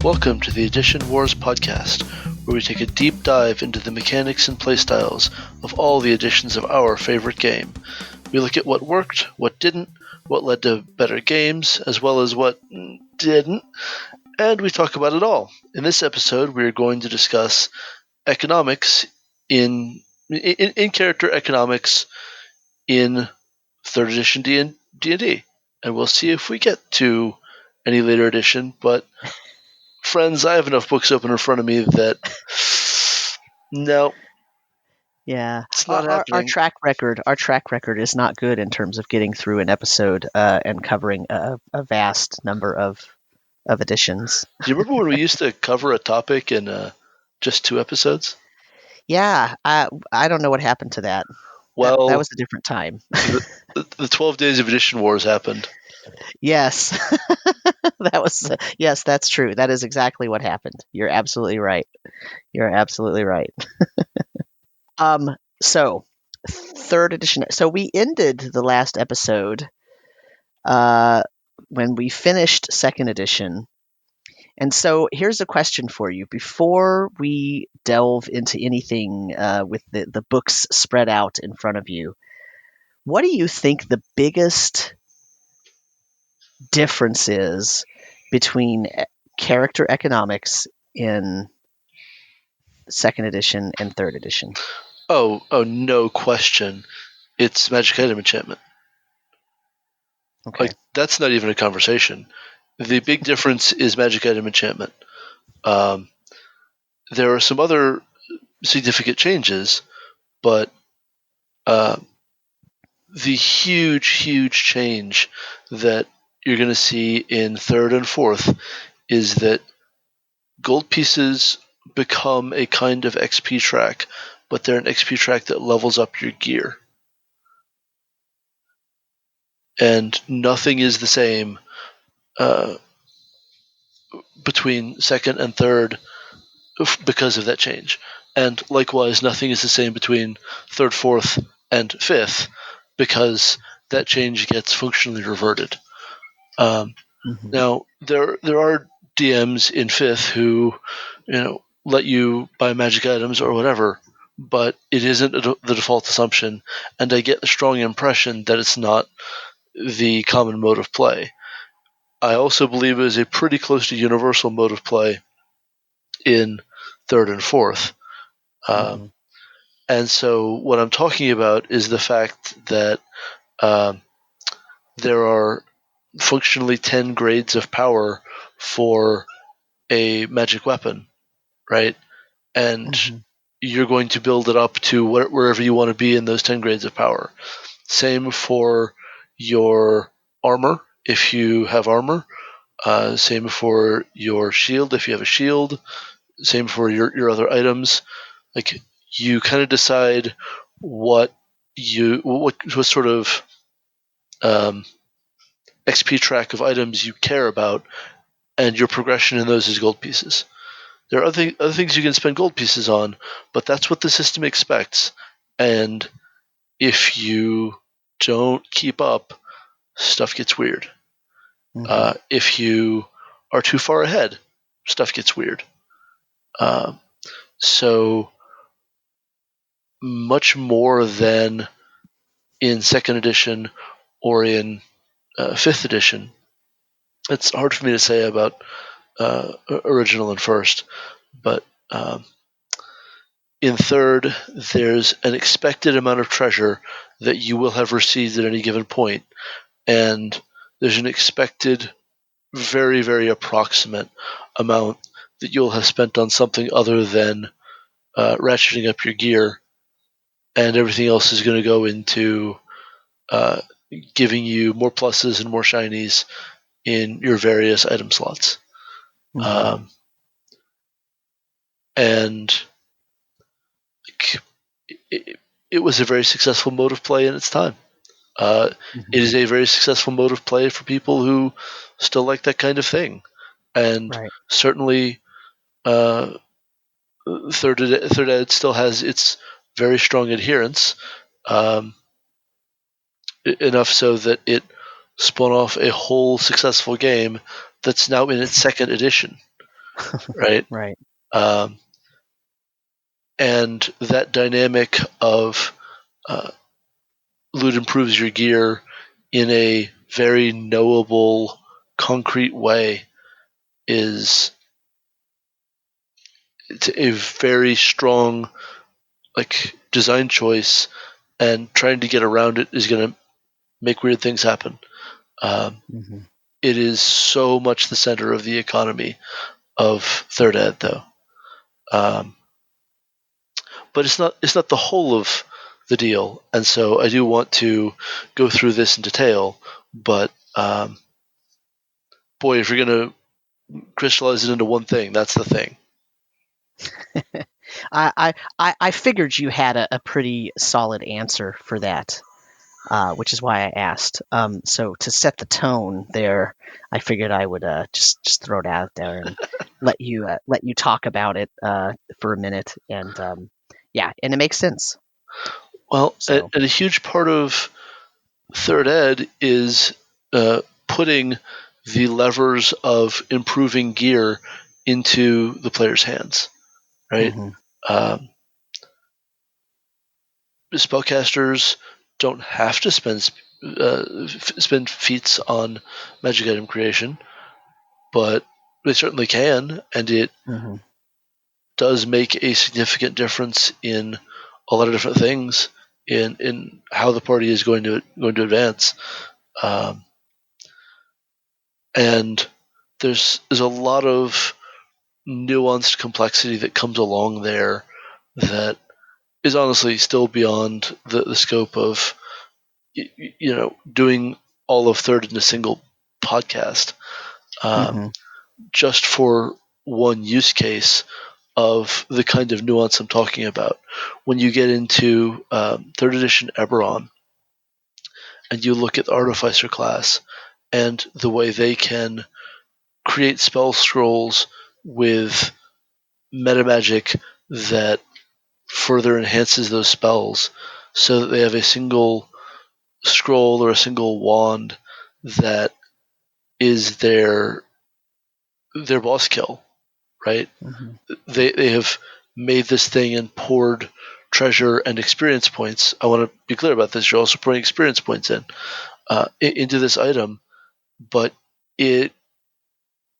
Welcome to the Edition Wars podcast, where we take a deep dive into the mechanics and playstyles of all the editions of our favorite game. We look at what worked, what didn't, what led to better games, as well as what didn't, and we talk about it all. In this episode, we are going to discuss economics in character economics in 3rd edition D&D, and we'll see if we get to any later edition, but friends, I have enough books open in front of me that no. Yeah, it's not our happening. track record is not good in terms of getting through an episode and covering a vast number of editions. Do you remember when we used to cover a topic in just 2 episodes? Yeah, I don't know what happened to that. Well, that was a different time. the 12 Days of Edition Wars happened. Yes, yes, that's true. That is exactly what happened. You're absolutely right. So 3rd edition. So we ended the last episode when we finished 2nd edition. And so here's a question for you. Before we delve into anything with the books spread out in front of you, what do you think the biggest difference is between character economics in 2nd edition and 3rd edition? Oh, no question. It's magic item enchantment. Okay. Like, that's not even a conversation. The big difference is magic item enchantment. There are some other significant changes, but the huge change that you're going to see in 3rd and 4th is that gold pieces become a kind of XP track, but they're an XP track that levels up your gear. And nothing is the same between 2nd and 3rd because of that change. And likewise, nothing is the same between 3rd, 4th, and 5th because that change gets functionally reverted. Now, there are DMs in 5th who, let you buy magic items or whatever, but it isn't the default assumption, and I get a strong impression that it's not the common mode of play. I also believe it is a pretty close to universal mode of play in 3rd and 4th. And so what I'm talking about is the fact that there are functionally 10 grades of power for a magic weapon, right? And you're going to build it up to wherever you want to be in those 10 grades of power. Same for your armor, if you have armor. Same for your shield, if you have a shield. Same for your other items. Like, you kind of decide what sort of XP track of items you care about, and your progression in those is gold pieces. There are other things you can spend gold pieces on, but that's what the system expects. And if you don't keep up, stuff gets weird. If you are too far ahead, stuff gets weird. So much more than in 2nd edition or in 5th edition. It's hard for me to say about original and 1st, but in 3rd, there's an expected amount of treasure that you will have received at any given point, and there's an expected, very, very approximate amount that you'll have spent on something other than ratcheting up your gear, and everything else is going to go into giving you more pluses and more shinies in your various item slots. And it was a very successful mode of play in its time. It is a very successful mode of play for people who still like that kind of thing. And certainly 3rd Ed still has its very strong adherence, enough so that it spun off a whole successful game that's now in its 2nd edition. right? Right. Um, and that dynamic of loot improves your gear in a very knowable, concrete way is it's a very strong like design choice, and trying to get around it is going to make weird things happen. Um, Mm-hmm. it is so much the center of the economy of third ed, though. Um, but it's not the whole of the deal, and so I do want to go through this in detail. But boy, if you're going to crystallize it into one thing, that's the thing. I figured you had a pretty solid answer for that, which is why I asked. So to set the tone there, I figured I would just throw it out there and let you talk about it for a minute, and yeah, and it makes sense. Well, So and a huge part of third ed is putting the levers of improving gear into the player's hands, right? hmm Um, spellcasters don't have to spend feats on magic item creation, but they certainly can, and it hmm does make a significant difference in a lot of different things in how the party is going to advance. Um, and there's a lot of nuanced complexity that comes along there that is honestly still beyond the scope of doing all of third in a single podcast, um, hmm just for one use case of the kind of nuance I'm talking about. When you get into third edition Eberron and you look at the Artificer class and the way they can create spell scrolls with metamagic that further enhances those spells so that they have a single scroll or a single wand that is their boss kill, right? hmm They have made this thing and poured treasure and experience points. I want to be clear about this. You're also putting experience points into this item, but it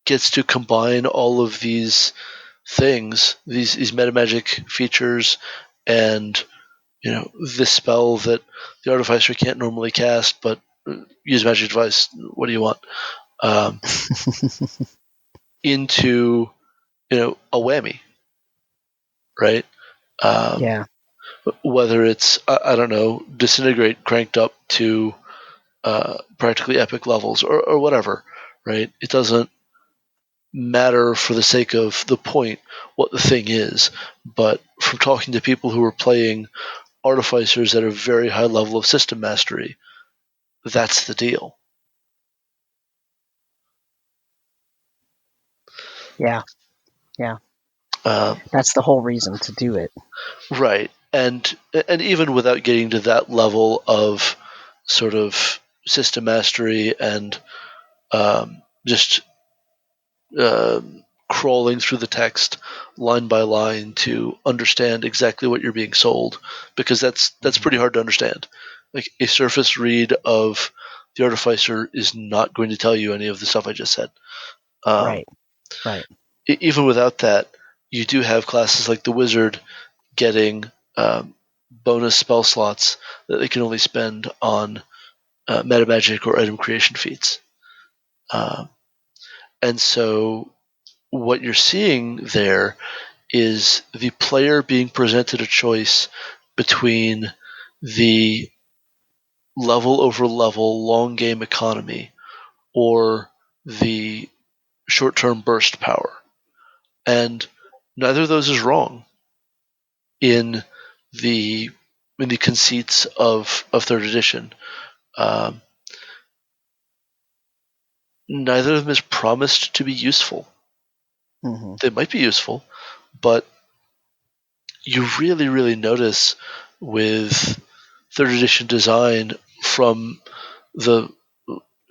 gets to combine all of these things, these metamagic features, and this spell that the artificer can't normally cast, but use magic device. What do you want? Um, into a whammy, right? Um, yeah. whether it's I don't know, disintegrate cranked up to practically epic levels or whatever, right? It doesn't matter for the sake of the point what the thing is, but from talking to people who are playing artificers at a very high level of system mastery, that's the deal. Yeah. Yeah. Um, That's the whole reason to do it. right, and even without getting to that level of sort of system mastery and just uh, crawling through the text line by line to understand exactly what you're being sold, because that's Mhm. pretty hard to understand. Like a surface read of the artificer is not going to tell you any of the stuff I just said. Um, Right. Right. even without that, you do have classes like the wizard getting bonus spell slots that they can only spend on metamagic or item creation feats. Uh, and so what you're seeing there is the player being presented a choice between the level over level long game economy or the short term burst power. And neither of those is wrong in the in the conceits of third edition. Um, neither of them is promised to be useful. hmm They might be useful, but you really, really notice with third edition design from the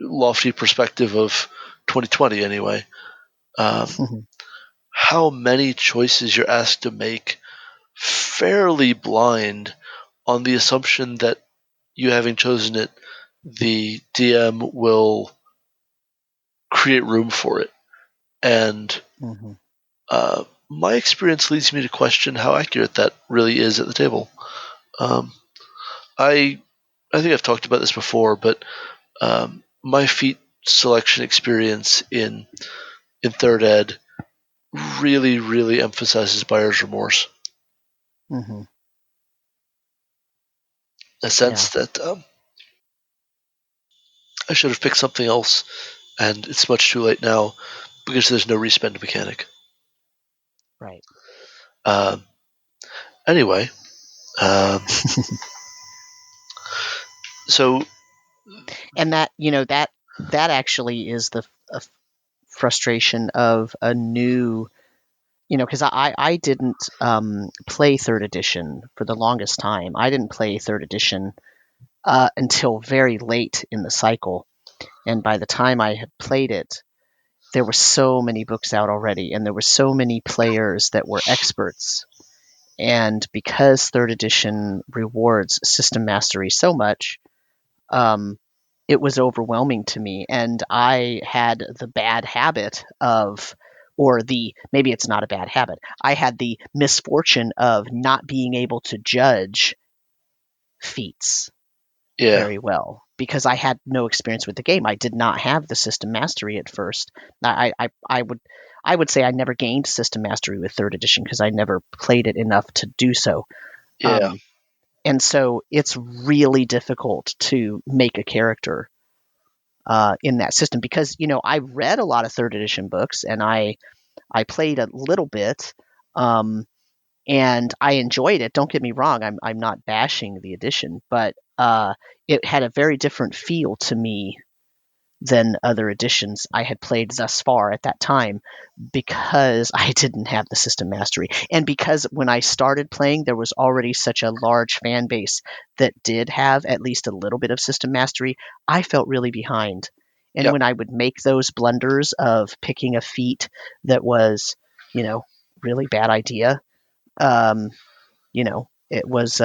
lofty perspective of 2020 anyway, um, how many choices you're asked to make fairly blind on the assumption that you having chosen it, the DM will create room for it. And my experience leads me to question how accurate that really is at the table. I think I've talked about this before, but my feat selection experience in third ed really, really emphasizes buyer's remorse. A sense that I should have picked something else, and it's much too late now because there's no respend mechanic. Right. Anyway, so, and that that actually is the frustration of a new, because I didn't play third edition for the longest time. I didn't play third edition until very late in the cycle, and by the time I had played it, there were so many books out already, and there were so many players that were experts. And because third edition rewards system mastery so much, it was overwhelming to me. And I had the bad habit of, maybe it's not a bad habit, I had the misfortune of not being able to judge feats very well because I had no experience with the game. I did not have the system mastery at first. I would say I never gained system mastery with third edition because I never played it enough to do so. And so it's really difficult to make a character in that system because I read a lot of third edition books and I played a little bit, and I enjoyed it. Don't get me wrong; I'm not bashing the edition, but it had a very different feel to me than other editions I had played thus far at that time because I didn't have the system mastery. And because when I started playing, there was already such a large fan base that did have at least a little bit of system mastery, I felt really behind. And when I would make those blunders of picking a feat that was, really bad idea, it was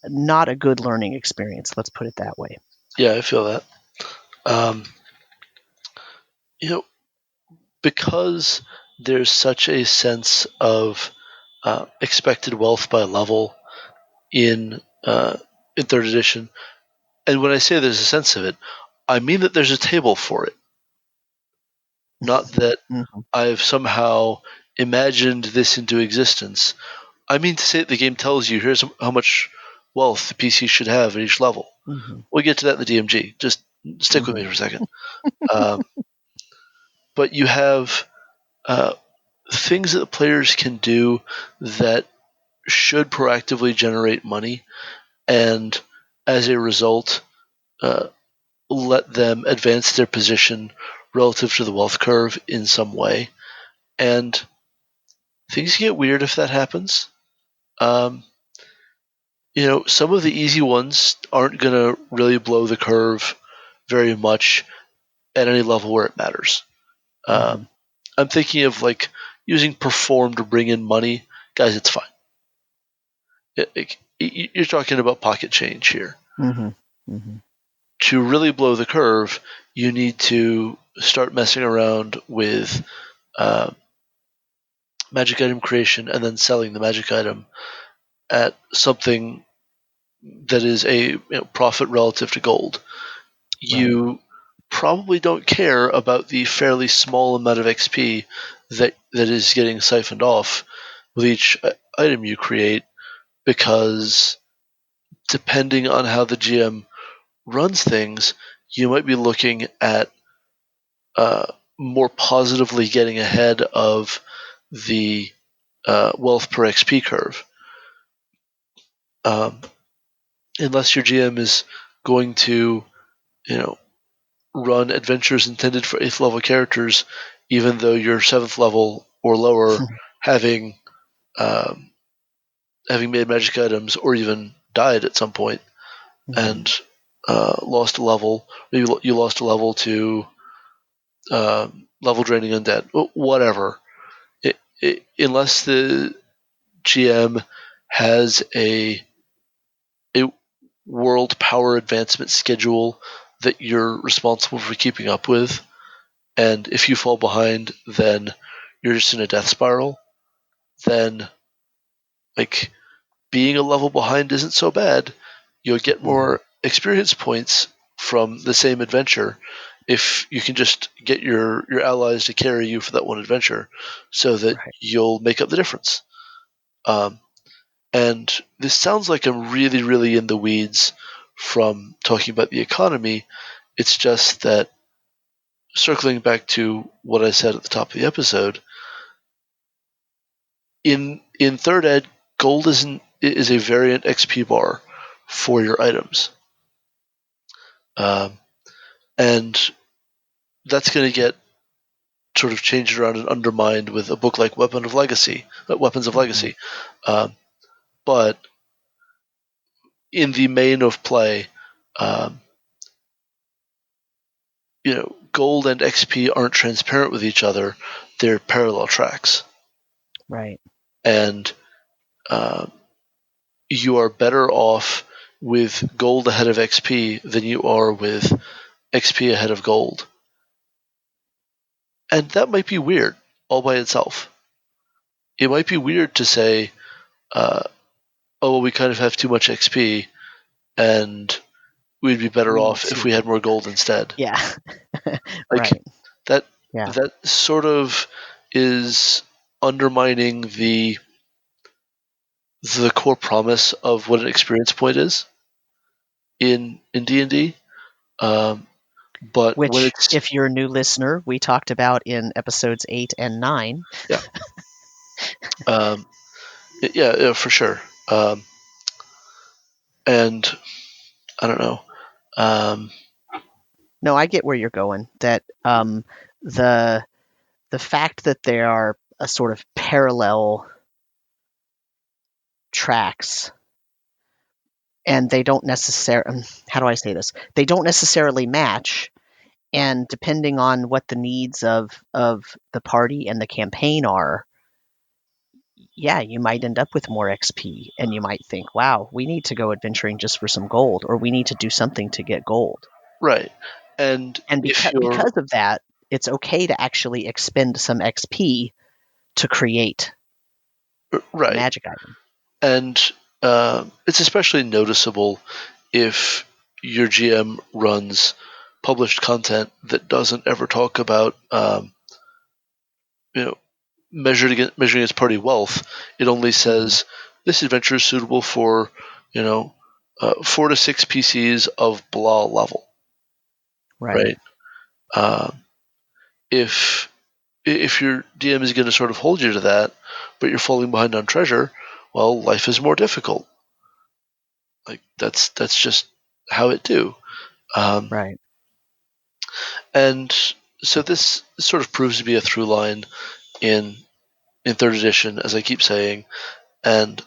not a good learning experience. Let's put it that way. Yeah, I feel that. Because there's such a sense of expected wealth by level in third edition, and when I say there's a sense of it, I mean that there's a table for it. Not that I've somehow imagined this into existence. I mean to say that the game tells you here's how much wealth the PC should have at each level. We'll get to that in the DMG. Just stick with me for a second. But you have things that the players can do that should proactively generate money, and as a result, let them advance their position relative to the wealth curve in some way. And things get weird if that happens. Some of the easy ones aren't going to really blow the curve very much at any level where it matters. I'm thinking of like using perform to bring in money. Guys, it's fine. You're talking about pocket change here. To really blow the curve, you need to start messing around with magic item creation and then selling the magic item at something that is a profit relative to gold. You probably don't care about the fairly small amount of XP that is getting siphoned off with each item you create, because depending on how the GM runs things, you might be looking at more positively getting ahead of the wealth per XP curve. Unless your GM is going to, run adventures intended for 8th level characters, even though you're 7th level or lower, having made magic items or even died at some point and lost a level. Maybe you lost a level to level draining undead, whatever. Unless the GM has a world power advancement schedule that you're responsible for keeping up with, and if you fall behind, then you're just in a death spiral, then like being a level behind isn't so bad. You'll get more experience points from the same adventure if you can just get your allies to carry you for that one adventure, so that Right. you'll make up the difference. And this sounds like I'm really, really in the weeds from talking about the economy. It's just that, circling back to what I said at the top of the episode, in third ed, gold is a variant XP bar for your items, and that's going to get sort of changed around and undermined with a book like Weapons of Legacy. Um, but in the main of play, um, gold and XP aren't transparent with each other; they're parallel tracks, Right. and you are better off with gold ahead of XP than you are with XP ahead of gold. And that might be weird all by itself. It might be weird to say, oh, well, we kind of have too much XP, and we'd be better We need off if to. we had more gold instead. Yeah. Like Right. that. Yeah. That sort of is undermining the core promise of what an experience point is in D&D. But when Which, it's if you're a new listener, we talked about in episodes 8 and 9. yeah, um, yeah, for sure. And I don't know. No, I get where you're going. That the the fact that there are a sort of parallel tracks, and they don't necessarily, how do I say this? They don't necessarily match, and depending on what the needs of the party and the campaign are, yeah, you might end up with more XP, and you might think, wow, we need to go adventuring just for some gold, or we need to do something to get gold. Right. And And if you're because of that, it's okay to actually expend some XP to create a right, magic item. and it's especially noticeable if your GM runs published content that doesn't ever talk about you know measuring its party wealth. It only says this adventure is suitable for 4 to 6 PCs of blah level. Right. Right. Um, if your DM is going to sort of hold you to that, but you're falling behind on treasure, well, life is more difficult. Like that's just how it do. Um, Right. and so this sort of proves to be a through line in third edition, as I keep saying, and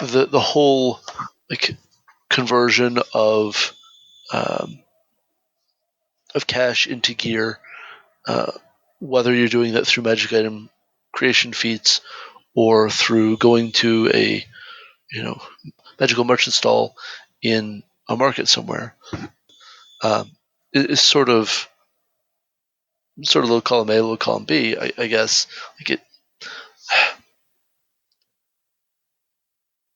the whole like conversion um, of cash into gear, uh, whether you're doing that through magic item creation feats or through going to a magical merchant stall in a market somewhere, um, is sort of low column A, low column B, I guess. Like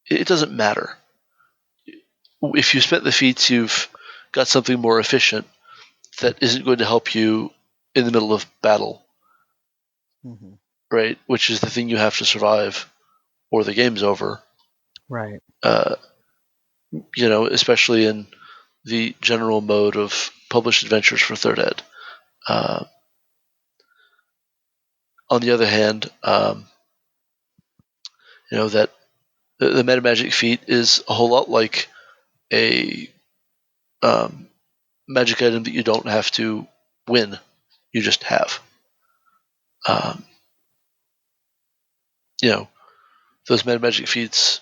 it doesn't matter if you spent the feats, you've got something more efficient that isn't going to help you in the middle of battle, Hmm. right? Which is the thing you have to survive, or the game's over. Right. Uh, especially in the general mode of published adventures for third ed. Uh, on the other hand, that the meta magic feat is a whole lot like a um, magic item that you don't have to win; you just have. Um, those meta magic feats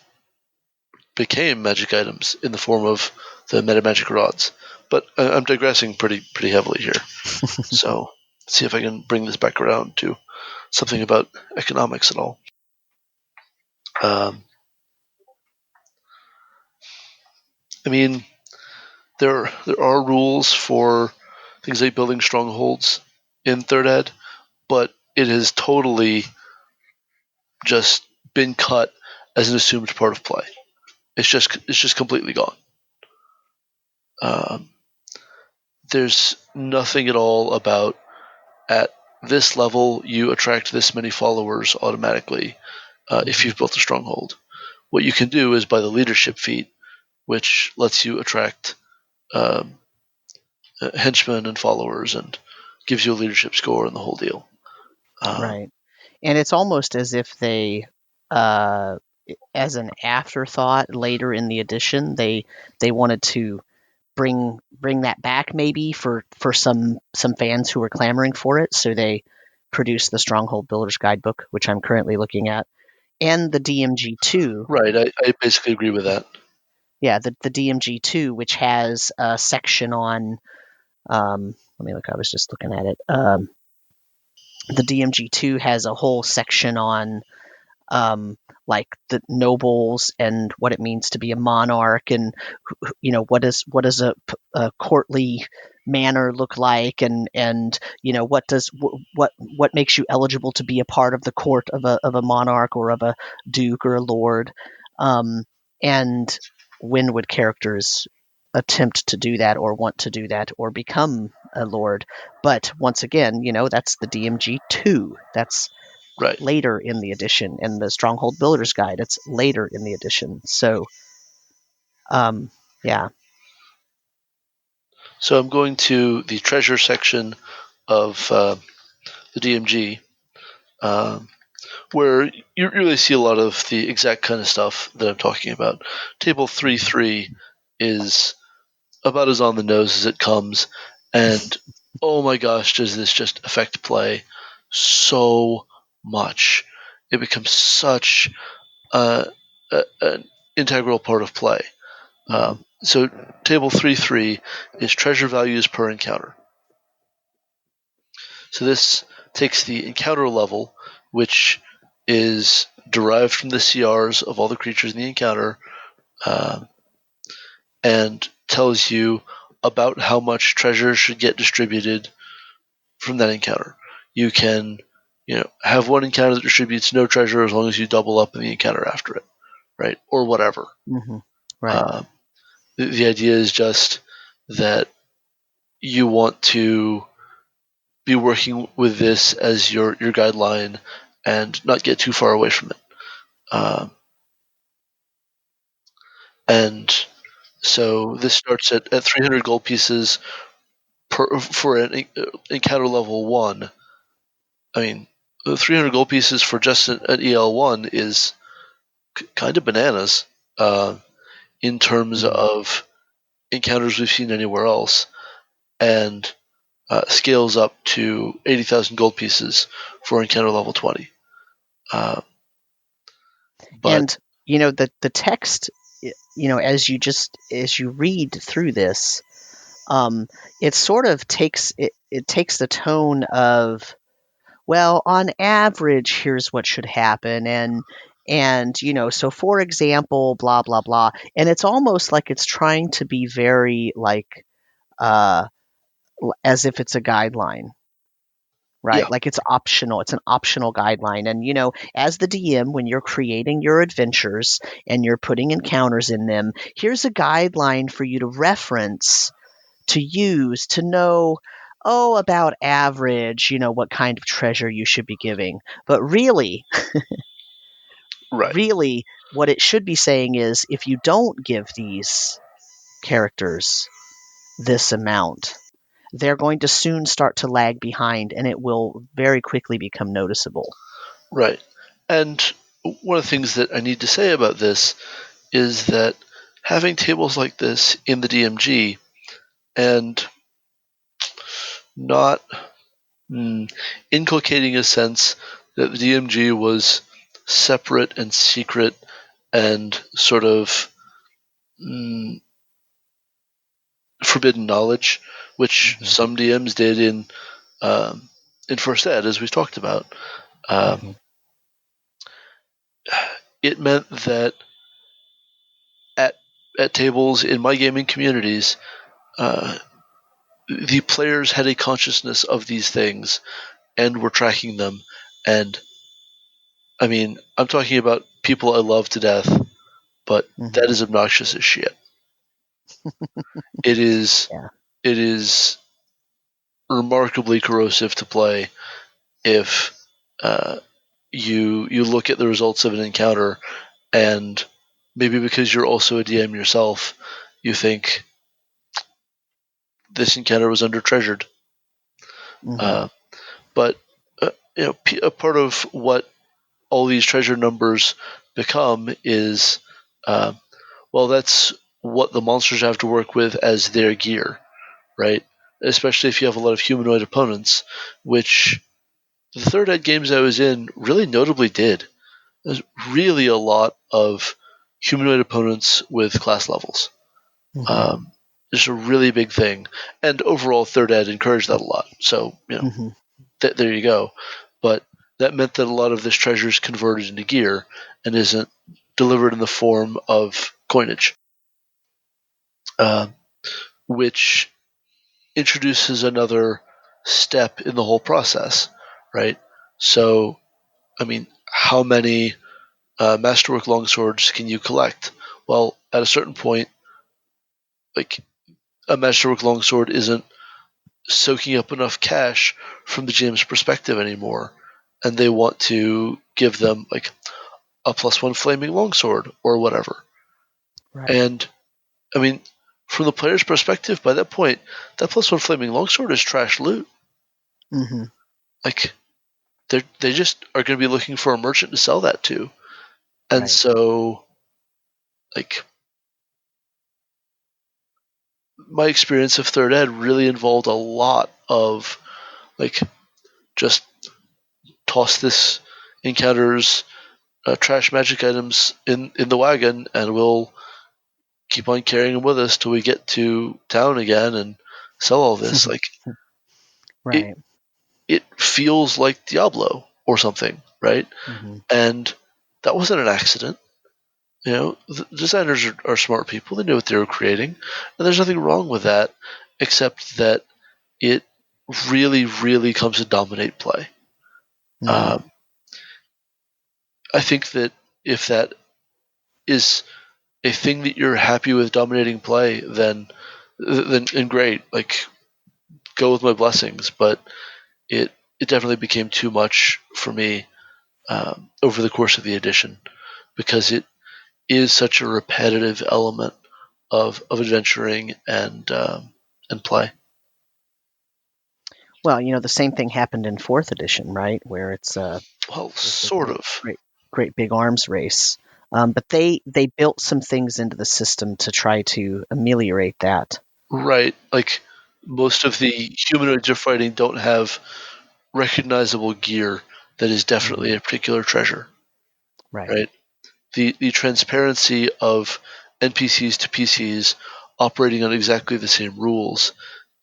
became magic items in the form of the meta magic rods. But I'm digressing pretty heavily here. So let's see if I can bring this back around to something about economics at all. I mean, there are rules for things like building strongholds in third ed, but it has totally just been cut as an assumed part of play. It's just completely gone. There's nothing at all about at this level you attract this many followers automatically if you've built a stronghold. What you can do is buy the leadership feat, which lets you attract henchmen and followers and gives you a leadership score and the whole deal. Right. And it's almost as if they, uh, as an afterthought later in the edition, they wanted to bring that back maybe for some fans who were clamoring for it. So they produced the Stronghold Builder's Guidebook, which I'm currently looking at, and the DMG2. Right, I basically agree with that. Yeah, the DMG2, which has a section on. Let me look. I was just looking at it. The DMG2 has a whole section on like the nobles and what it means to be a monarch, and what does a courtly manner look like, and what makes you eligible to be a part of the court of a monarch or of a duke or a lord, and when would characters attempt to do that or want to do that or become a lord. But once again, that's the DMG2. That's Right. later in the edition, and the Stronghold Builder's Guide, it's later in the edition. So, yeah. So I'm going to the treasure section of the DMG, where you really see a lot of the exact kind of stuff that I'm talking about. Table 3.3 is about as on the nose as it comes, and oh my gosh, does this just affect play so much. It becomes such an integral part of play. So table 3.3 is treasure values per encounter. So this takes the encounter level, which is derived from the CRs of all the creatures in the encounter, and tells you about how much treasure should get distributed from that encounter. You can, have one encounter that distributes no treasure as long as you double up in the encounter after it, right? Or whatever. Mm-hmm. Right. The idea is just that you want to be working with this as your guideline and not get too far away from it. And so this starts at 300 gold pieces for an encounter level 1. I mean, 300 gold pieces for just an EL1 is kind of bananas in terms of encounters we've seen anywhere else, and scales up to 80,000 gold pieces for encounter level 20. But And the text, as you read through this, it sort of takes the tone of, well, on average, here's what should happen, and so for example, blah blah blah, and it's almost like it's trying to be very like, as if it's a guideline, right? yeah, Like it's optional. It's an optional guideline. And, as the DM, when you're creating your adventures and you're putting encounters in them, here's a guideline for you to reference, to use, to know, oh, about average, what kind of treasure you should be giving. But really, right, really, what it should be saying is, if you don't give these characters this amount, they're going to soon start to lag behind, and it will very quickly become noticeable. right. And one of the things that I need to say about this is that having tables like this in the DMG and not inculcating a sense that the DMG was separate and secret and sort of forbidden knowledge, which Mm-hmm. some DMs did in first ed, as we've talked about. Mm-hmm. It meant that at at tables in my gaming communities, uh, the players had a consciousness of these things and were tracking them. And I mean, I'm talking about people I love to death, but Mm-hmm. that is obnoxious as shit. It is Yeah. it is remarkably corrosive to play if uh, you look at the results of an encounter and maybe because you're also a DM yourself, you think this encounter was under treasured. Mm-hmm. Uh, but a part of what all these treasure numbers become is, uh, well, that's what the monsters have to work with as their gear, right? Especially if you have a lot of humanoid opponents, which the third ed games I was in really notably did. There's really a lot of humanoid opponents with class levels. Mm-hmm. Um, just a really big thing, and overall third ed encouraged that a lot. So Mm-hmm. there you go. But that meant that a lot of this treasure is converted into gear and isn't delivered in the form of coinage, uh, which introduces another step in the whole process, right? So, I mean, how many Masterwork longswords can you collect? Well, at a certain point, like a Masterwork longsword isn't soaking up enough cash from the GM's perspective anymore, and they want to give them like a +1 flaming longsword or whatever. Right. And I mean, from the player's perspective, by that point, that +1 flaming longsword is trash loot. Mm-hmm. Like they just are going to be looking for a merchant to sell that to, and Right. so like my experience of third ed really involved a lot of like just toss this encounters trash magic items in the wagon, and we'll keep on carrying them with us till we get to town again and sell all this. Like it, Right. it feels like Diablo or something, right? Mm-hmm. And that wasn't an accident. The designers are smart people. They knew what they were creating, and there's nothing wrong with that, except that it really, really comes to dominate play. Mm-hmm. Um, I think that if that is a thing that you're happy with dominating play, then great. Like go with my blessings. But it it definitely became too much for me over the course of the edition because it is such a repetitive element of adventuring and play. Well, the same thing happened in fourth edition, right? Where Well, it's a sort great, of. great, great big arms race. But they built some things into the system to try to ameliorate that. Right. Like most of the humanoids you're fighting don't have recognizable gear that is Hmm. definitely a particular treasure. Right. Right. The transparency of NPCs to PCs operating on exactly the same rules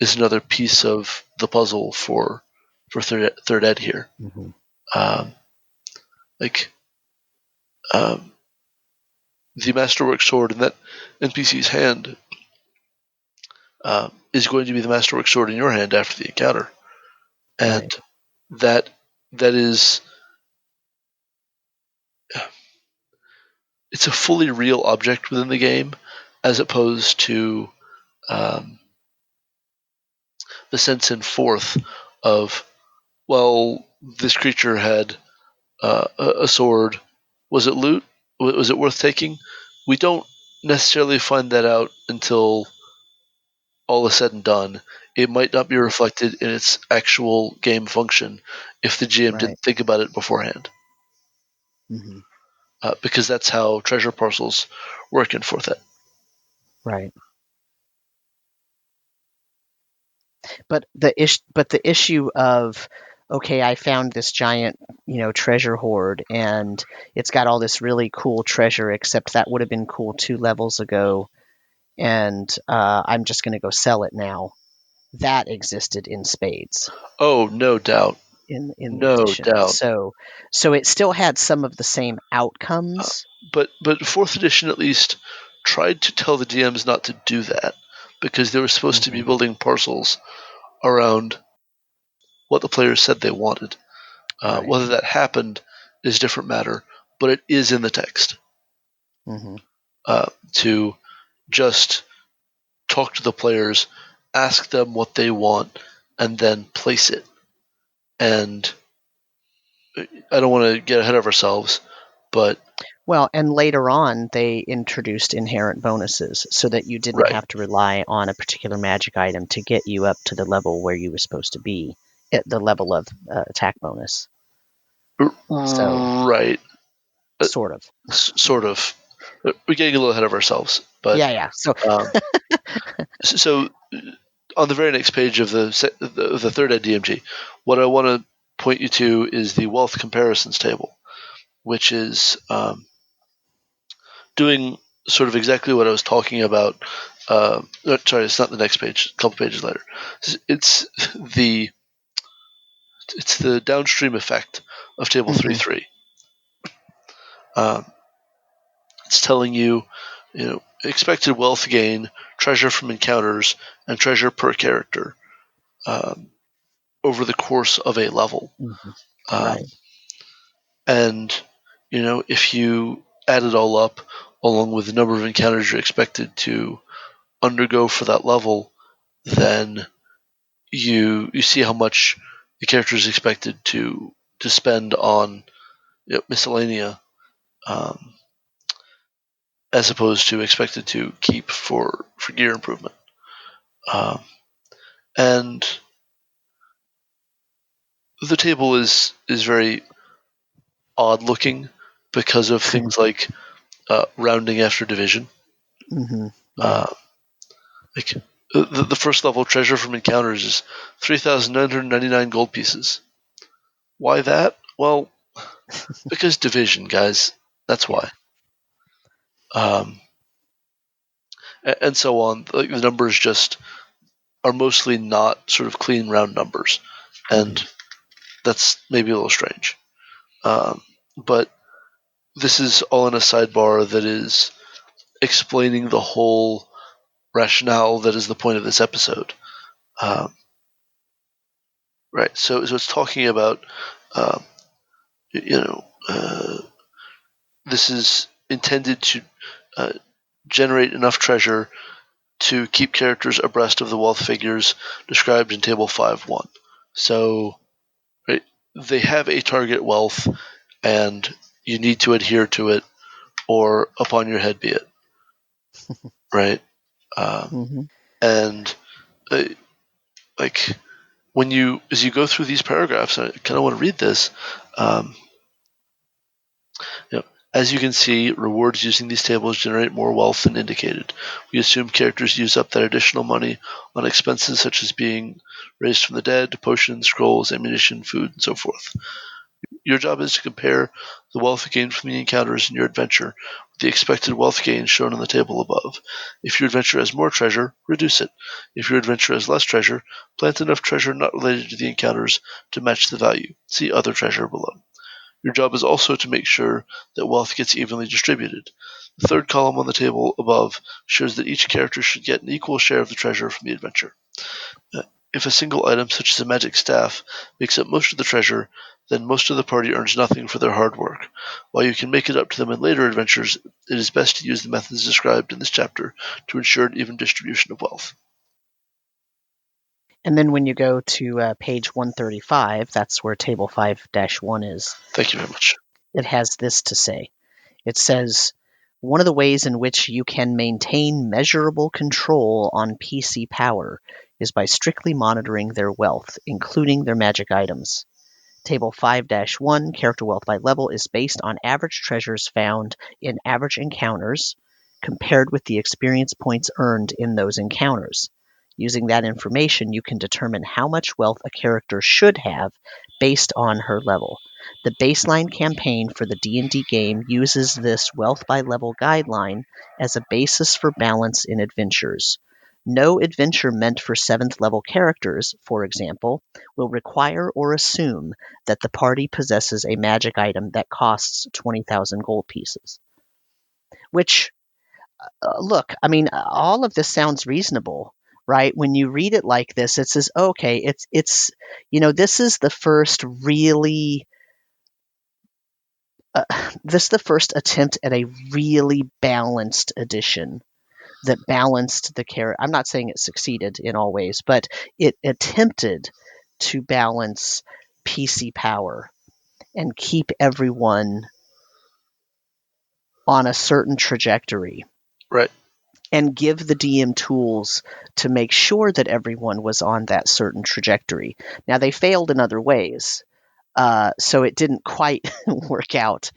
is another piece of the puzzle for third ed here. Hmm. Um, like um, the masterwork sword in that NPC's hand is going to be the masterwork sword in your hand after the encounter, and Right. that that is it's a fully real object within the game, as opposed to um, the sense in fourth of, well, this creature had a sword. Was it loot? Was it worth taking? We don't necessarily find that out until all is said and done. It might not be reflected in its actual game function if the GM Right. didn't think about it beforehand, Hmm. because that's how treasure parcels work in fourth ed. Right. But the issue of, okay, I found this giant, treasure hoard, and it's got all this really cool treasure, except that would have been cool 2 levels ago. and I'm just going to go sell it now. That existed in spades Oh, no doubt. in the No edition. doubt. So it still had some of the same outcomes. But 4th edition at least tried to tell the DMs not to do that because they were supposed to be building parcels around what the players said they wanted. Right. Whether that happened is a different matter, but it is in the text to just talk to the players, ask them what they want, and then place it. And I don't want to get ahead of ourselves, but Well, and later on, they introduced inherent bonuses so that you didn't right, have to rely on a particular magic item to get you up to the level where you were supposed to be at the level of attack bonus. So, right, sort of. sort of. We're getting a little ahead of ourselves, but Yeah. So, so on the very next page of the 3rd ed DMG, what I want to point you to is the wealth comparisons table, which is doing sort of exactly what I was talking about. Sorry, it's not the next page. A couple pages later, it's the downstream effect of table 3.3. It's telling you, expected wealth gain, treasure from encounters, and treasure per character over the course of a level. right. And, if you add it all up, along with the number of encounters you're expected to undergo for that level, then you see how much the character is expected to spend on miscellanea, as opposed to expected to keep for gear improvement. And the table is very odd looking because of things like rounding after division. Yeah. Like the first level treasure from encounters is 3,999 gold pieces. Why that? Well, because division, guys. That's why. And so on. Like the numbers just are mostly not sort of clean round numbers, and that's maybe a little strange. But this is all in a sidebar that is explaining the whole rationale that is the point of this episode. Right. So it's talking about, um, this is intended to generate enough treasure to keep characters abreast of the wealth figures described in Table 5.1. So, right, they have a target wealth, and you need to adhere to it, or upon your head be it. Right? And like as you go through these paragraphs, I kind of want to read this. As you can see, rewards using these tables generate more wealth than indicated. We assume characters use up that additional money on expenses such as being raised from the dead, potions, scrolls, ammunition, food, and so forth. Your job is to compare the wealth gained from the encounters in your adventure with the expected wealth gain shown in the table above. If your adventure has more treasure, reduce it. If your adventure has less treasure, plant enough treasure not related to the encounters to match the value. See other treasure below. Your job is also to make sure that wealth gets evenly distributed. The third column on the table above shows that each character should get an equal share of the treasure from the adventure. If a single item, such as a magic staff, makes up most of the treasure, then most of the party earns nothing for their hard work. While you can make it up to them in later adventures, it is best to use the methods described in this chapter to ensure an even distribution of wealth. And then when you go to page 135, that's where table 5-1 is. Thank you very much. It has this to say. It says, one of the ways in which you can maintain measurable control on PC power is by strictly monitoring their wealth, including their magic items. Table 5-1, character wealth by level, is based on average treasures found in average encounters compared with the experience points earned in those encounters. Using that information, you can determine how much wealth a character should have based on her level. The baseline campaign for the D&D game uses this wealth by level guideline as a basis for balance in adventures. No adventure meant for 7th level characters, for example, will require or assume that the party possesses a magic item that costs 20,000 gold pieces. Which, look, I mean, all of this sounds reasonable, right? When you read it like this, it says, okay, it's this is the first really this is the first attempt at a really balanced edition that balanced the character. I'm not saying it succeeded in all ways, but it attempted to balance PC power and keep everyone on a certain trajectory. Right. And give the DM tools to make sure that everyone was on that certain trajectory. Now, they failed in other ways, so it didn't quite work out.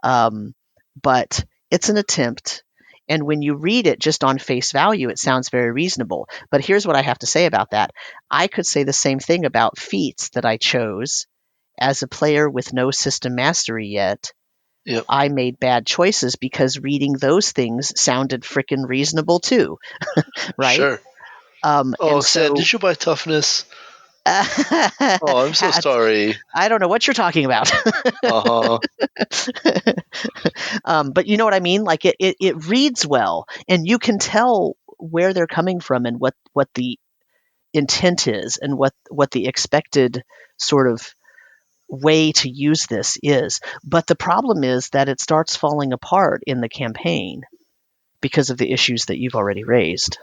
But it's an attempt. And when you read it just on face value, it sounds very reasonable. But here's what I have to say about that. I could say the same thing about feats that I chose as a player with no system mastery yet. Yep. I made bad choices because reading those things sounded frickin' reasonable too, right? Sure. And Sam, so, did you buy toughness? Oh, I'm so sorry. I don't know what you're talking about. Uh-huh. But you know what I mean? Like it reads well, and you can tell where they're coming from and what the intent is and what the expected sort of way to use this is. But the problem is that it starts falling apart in the campaign because of the issues that you've already raised.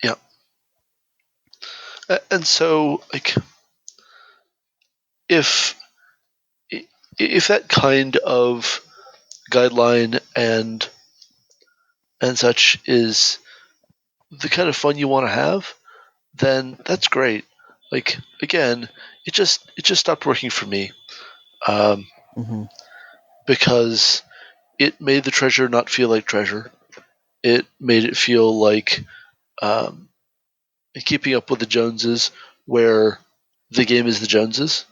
Yep. And so, like, if that kind of guideline and such is the kind of fun you want to have, then that's great. Like, again, it just stopped working for me, Mm-hmm. because it made the treasure not feel like treasure. It made it feel like keeping up with the Joneses, where the game is the Joneses.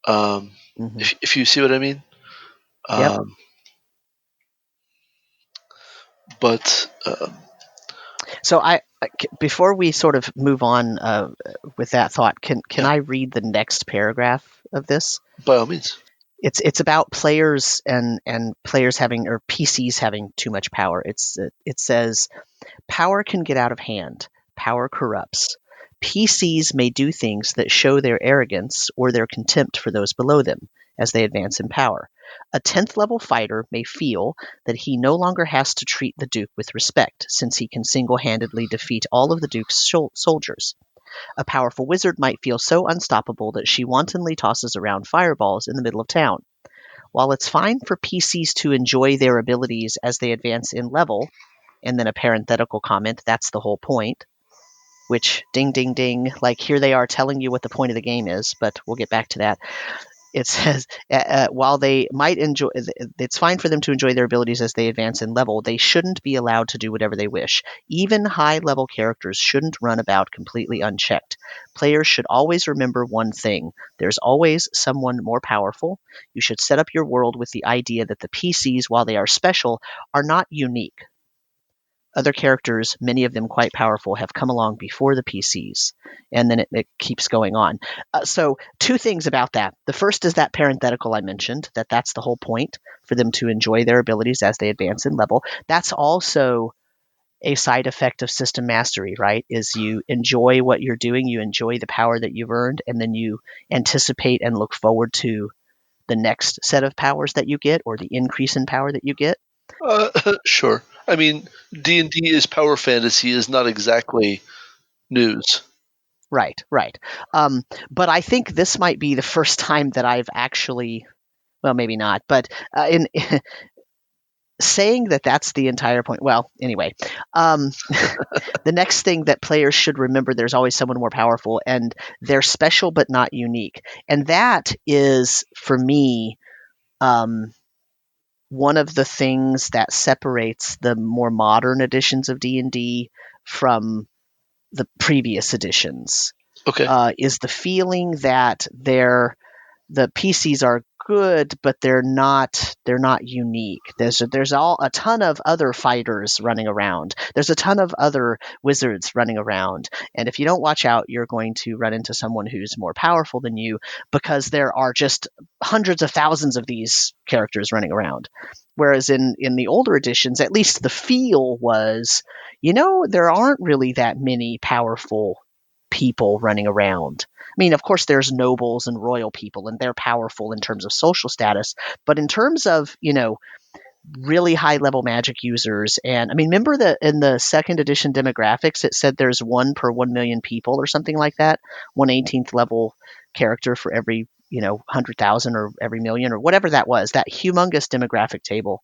Mm-hmm. If you see what I mean. Yep. But So before we sort of move on with that thought, can Yeah. I read the next paragraph of this? by all means. It's about players and players having, or PCs having, too much power. It says power can get out of hand. Power corrupts. PCs may do things that show their arrogance or their contempt for those below them as they advance in power. A 10th level fighter may feel that he no longer has to treat the Duke with respect, since he can single-handedly defeat all of the Duke's soldiers. A powerful wizard might feel so unstoppable that she wantonly tosses around fireballs in the middle of town. While it's fine for PCs to enjoy their abilities as they advance in level, and then a parenthetical comment, that's the whole point, which, ding, ding, ding, like here they are telling you what the point of the game is, but we'll get back to that. It says, while they might enjoy, it's fine for them to enjoy their abilities as they advance in level, they shouldn't be allowed to do whatever they wish. Even high-level characters shouldn't run about completely unchecked. Players should always remember one thing. There's always someone more powerful. You should set up your world with the idea that the PCs, while they are special, are not unique. Other characters, many of them quite powerful, have come along before the PCs, and then it keeps going on. So two things about that. The first is that parenthetical I mentioned, that's the whole point, for them to enjoy their abilities as they advance in level. That's also a side effect of system mastery, right? Is you enjoy what you're doing, you enjoy the power that you've earned, and then you anticipate and look forward to the next set of powers that you get, or the increase in power that you get. Sure. I mean, D&D is power fantasy is not exactly news. Right. But I think this might be the first time that I've actually, well, maybe not, but in saying that that's the entire point. Well, anyway, the next thing that players should remember, there's always someone more powerful, and they're special but not unique. And that is, for me, one of the things that separates the more modern editions of D&D from the previous editions. Okay. Is the feeling that the PCs are good, but they're not unique. There's a ton of other fighters running around. There's a ton of other wizards running around, and if you don't watch out, you're going to run into someone who's more powerful than you because there are just hundreds of thousands of these characters running around. Whereas in the older editions, at least the feel was, there aren't really that many powerful people running around. I mean, of course, there's nobles and royal people, and they're powerful in terms of social status. But in terms of, really high level magic users, and I mean, remember that in the second edition demographics, it said there's 1 per 1 million people or something like that, 1/18th level character for every 100,000 or every million or whatever that was, that humongous demographic table.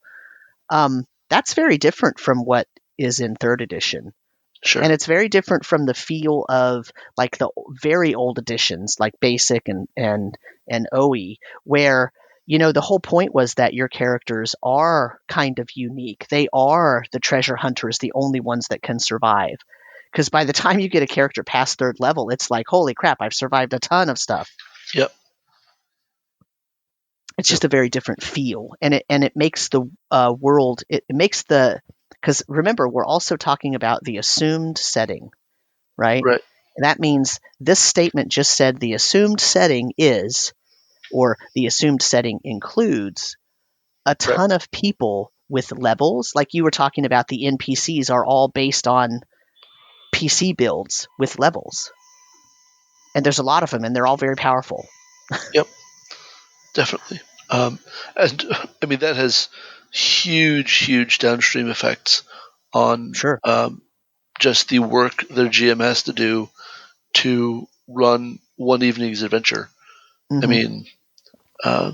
That's very different from what is in third edition. Sure. And it's very different from the feel of like the very old editions, like Basic and OE, where the whole point was that your characters are kind of unique. They are the treasure hunters, the only ones that can survive. Because by the time you get a character past third level, it's like, holy crap, I've survived a ton of stuff. Yep. It's Yep. just a very different feel, and it makes the world. It makes the because remember, we're also talking about the assumed setting, right? Right. And that means this statement just said the assumed setting is, or the assumed setting includes, a Right. ton of people with levels. Like you were talking about, the NPCs are all based on PC builds with levels. And there's a lot of them, and they're all very powerful. Yep. Definitely. And I mean, that has huge downstream effects on Sure. just the work their GM has to do to run one evening's adventure. I Mm-hmm. mean, uh,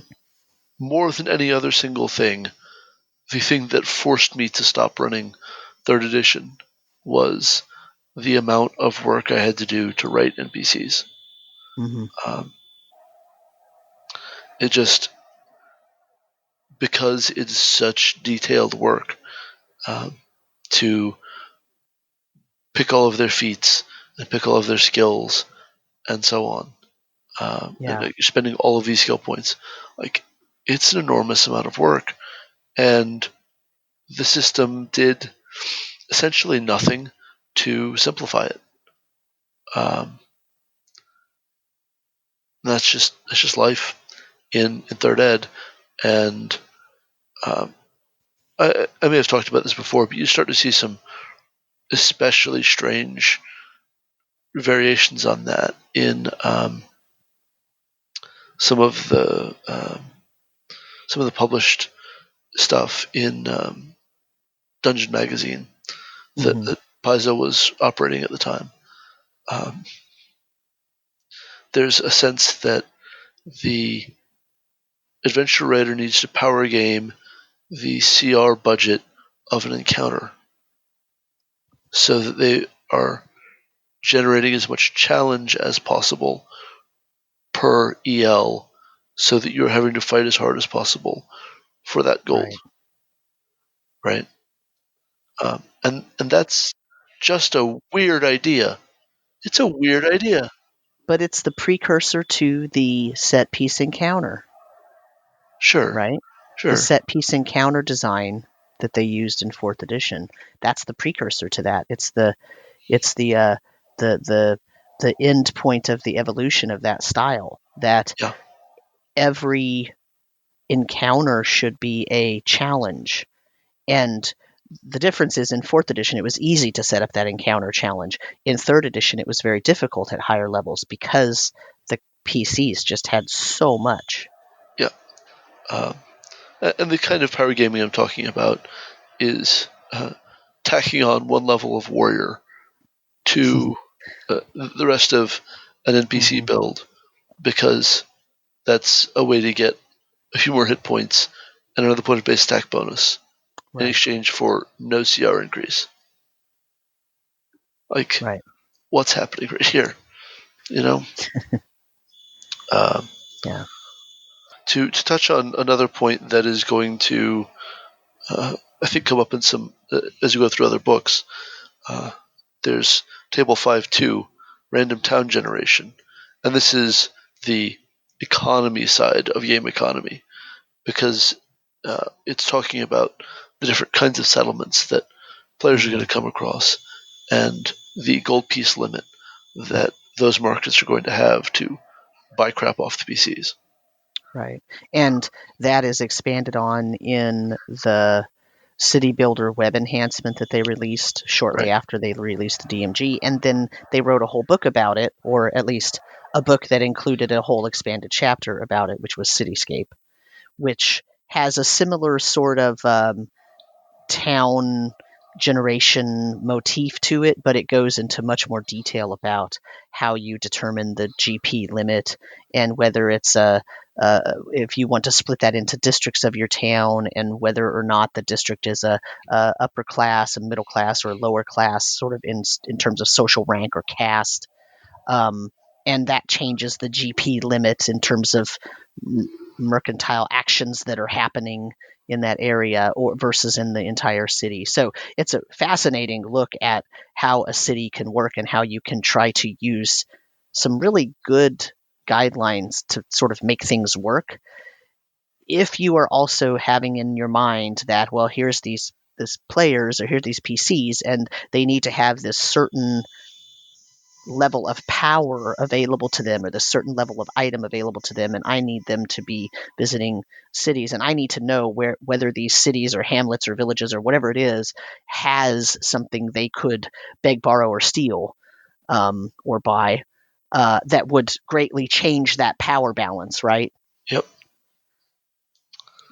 more than any other single thing, the thing that forced me to stop running third edition was the amount of work I had to do to write NPCs. Mm-hmm. It just, because it's such detailed work, um, to pick all of their feats and pick all of their skills and so on. And Yeah. spending all of these skill points, like, it's an enormous amount of work, and the system did essentially nothing to simplify it. That's just life in third ed, and um, I may have talked about this before, but you start to see some especially strange variations on that in some of the published stuff in Dungeon Magazine Mm-hmm. that Paizo was operating at the time. Um, there's a sense that the adventure writer needs to power game the CR budget of an encounter so that they are generating as much challenge as possible per EL so that you're having to fight as hard as possible for that gold, Right. right? And that's just a weird idea. It's a weird idea. But it's the precursor to the set piece encounter, Sure, right? The sure, set piece encounter design that they used in fourth edition. That's the precursor to that. It's the the the end point of the evolution of that style. That yeah, every encounter should be a challenge. And the difference is, in fourth edition, it was easy to set up that encounter challenge. In third edition, it was very difficult at higher levels because the PCs just had so much. yeah. Um, and the kind of power gaming I'm talking about is tacking on one level of warrior to the rest of an NPC Mm-hmm. build because that's a way to get a few more hit points and another point of base attack bonus in Right, exchange for no CR increase. Like, right. what's happening right here? You know. Um, Yeah. to touch on another point that is going to, I think, come up in some as you go through other books. Uh, there's Table 5-2, random town generation. And this is the economy side of game economy, because it's talking about the different kinds of settlements that players are going to come across, and the gold piece limit that those markets are going to have to buy crap off the PCs. Right. And that is expanded on in the City Builder web enhancement that they released shortly after they released the DMG. And then they wrote a whole book about it, or at least a book that included a whole expanded chapter about it, which was Cityscape, which has a similar sort of town generation motif to it, but it goes into much more detail about how you determine the GP limit and whether it's if you want to split that into districts of your town, and whether or not the district is a upper class, a middle class, or a lower class, sort of in terms of social rank or caste. And that changes the GP limit in terms of mercantile actions that are happening in that area or versus in the entire city. So it's a fascinating look at how a city can work and how you can try to use some really good guidelines to sort of make things work. If you are also having in your mind that, well, here's these players, or here's these PCs, and they need to have this certain level of power available to them, or the certain level of item available to them, and I need them to be visiting cities, and I need to know whether these cities or hamlets or villages or whatever it is has something they could beg, borrow, or steal, or buy, that would greatly change that power balance, right? Yep.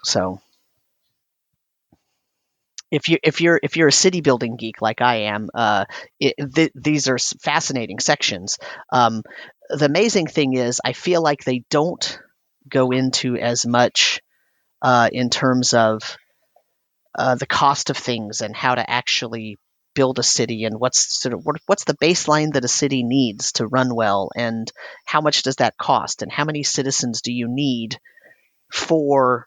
So if you're a city building geek like I am, these are fascinating sections. The amazing thing is, I feel like they don't go into as much in terms of the cost of things and how to actually build a city, and what's the baseline that a city needs to run well, and how much does that cost, and how many citizens do you need for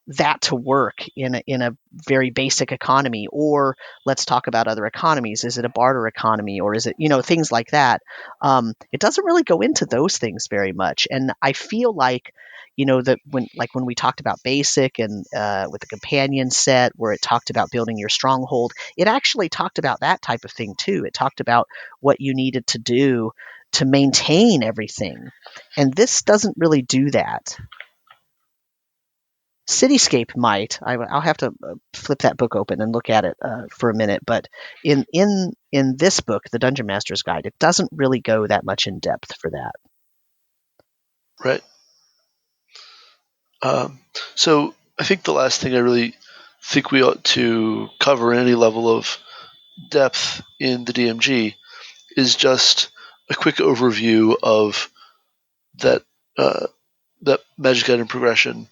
that to work in a very basic economy. Or let's talk about other economies. Is it a barter economy, or is it, things like that? It doesn't really go into those things very much. And I feel like, that when we talked about basic, and with the companion set where it talked about building your stronghold, it actually talked about that type of thing too. It talked about what you needed to do to maintain everything. And this doesn't really do that. Cityscape might. I'll have to flip that book open and look at it for a minute. But in this book, the Dungeon Master's Guide, it doesn't really go that much in depth for that. Right. So I think the last thing I really think we ought to cover in any level of depth in the DMG is just a quick overview of that that magic item progression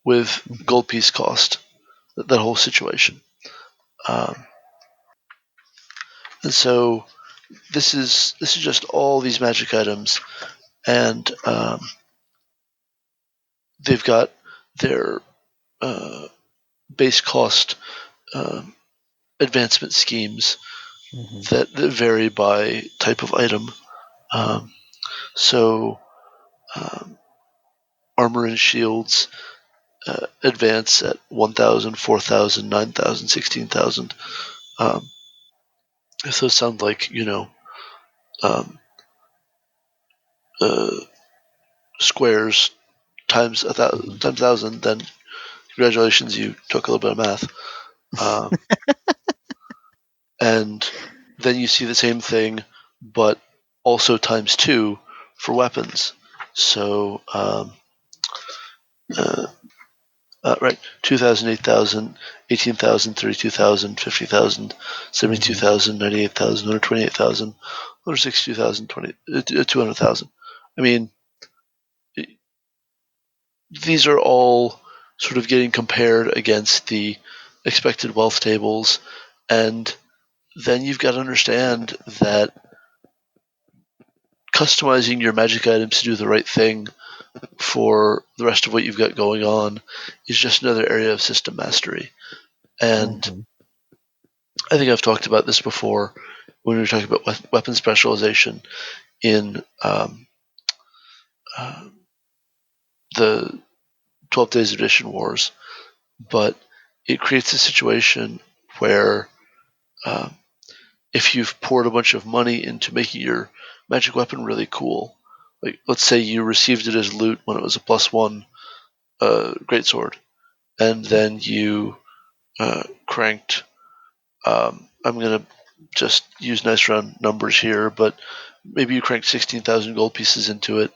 with gold piece cost, that whole situation. And so this is just all these magic items, and they've got their base cost advancement schemes that vary by type of item. So armor and shields advance at 1,000, 4,000, 9,000, 16,000. If those sound like, squares times 1,000, then congratulations, you took a little bit of math. And then you see the same thing, but also times 2 for weapons. So, right, 2,000, 8,000, 18,000, 32,000, 50,000, 72,000, 98,000, 128,000, 162,000, 200,000. I mean, these are all sort of getting compared against the expected wealth tables, and then you've got to understand that customizing your magic items to do the right thing for the rest of what you've got going on is just another area of system mastery. And I think I've talked about this before when you're talking about weapon specialization in the 12 Days Edition Wars, but it creates a situation where if you've poured a bunch of money into making your magic weapon really cool, like let's say you received it as loot when it was a +1 greatsword, and then you cranked. I'm gonna just use nice round numbers here, but maybe you cranked 16,000 gold pieces into it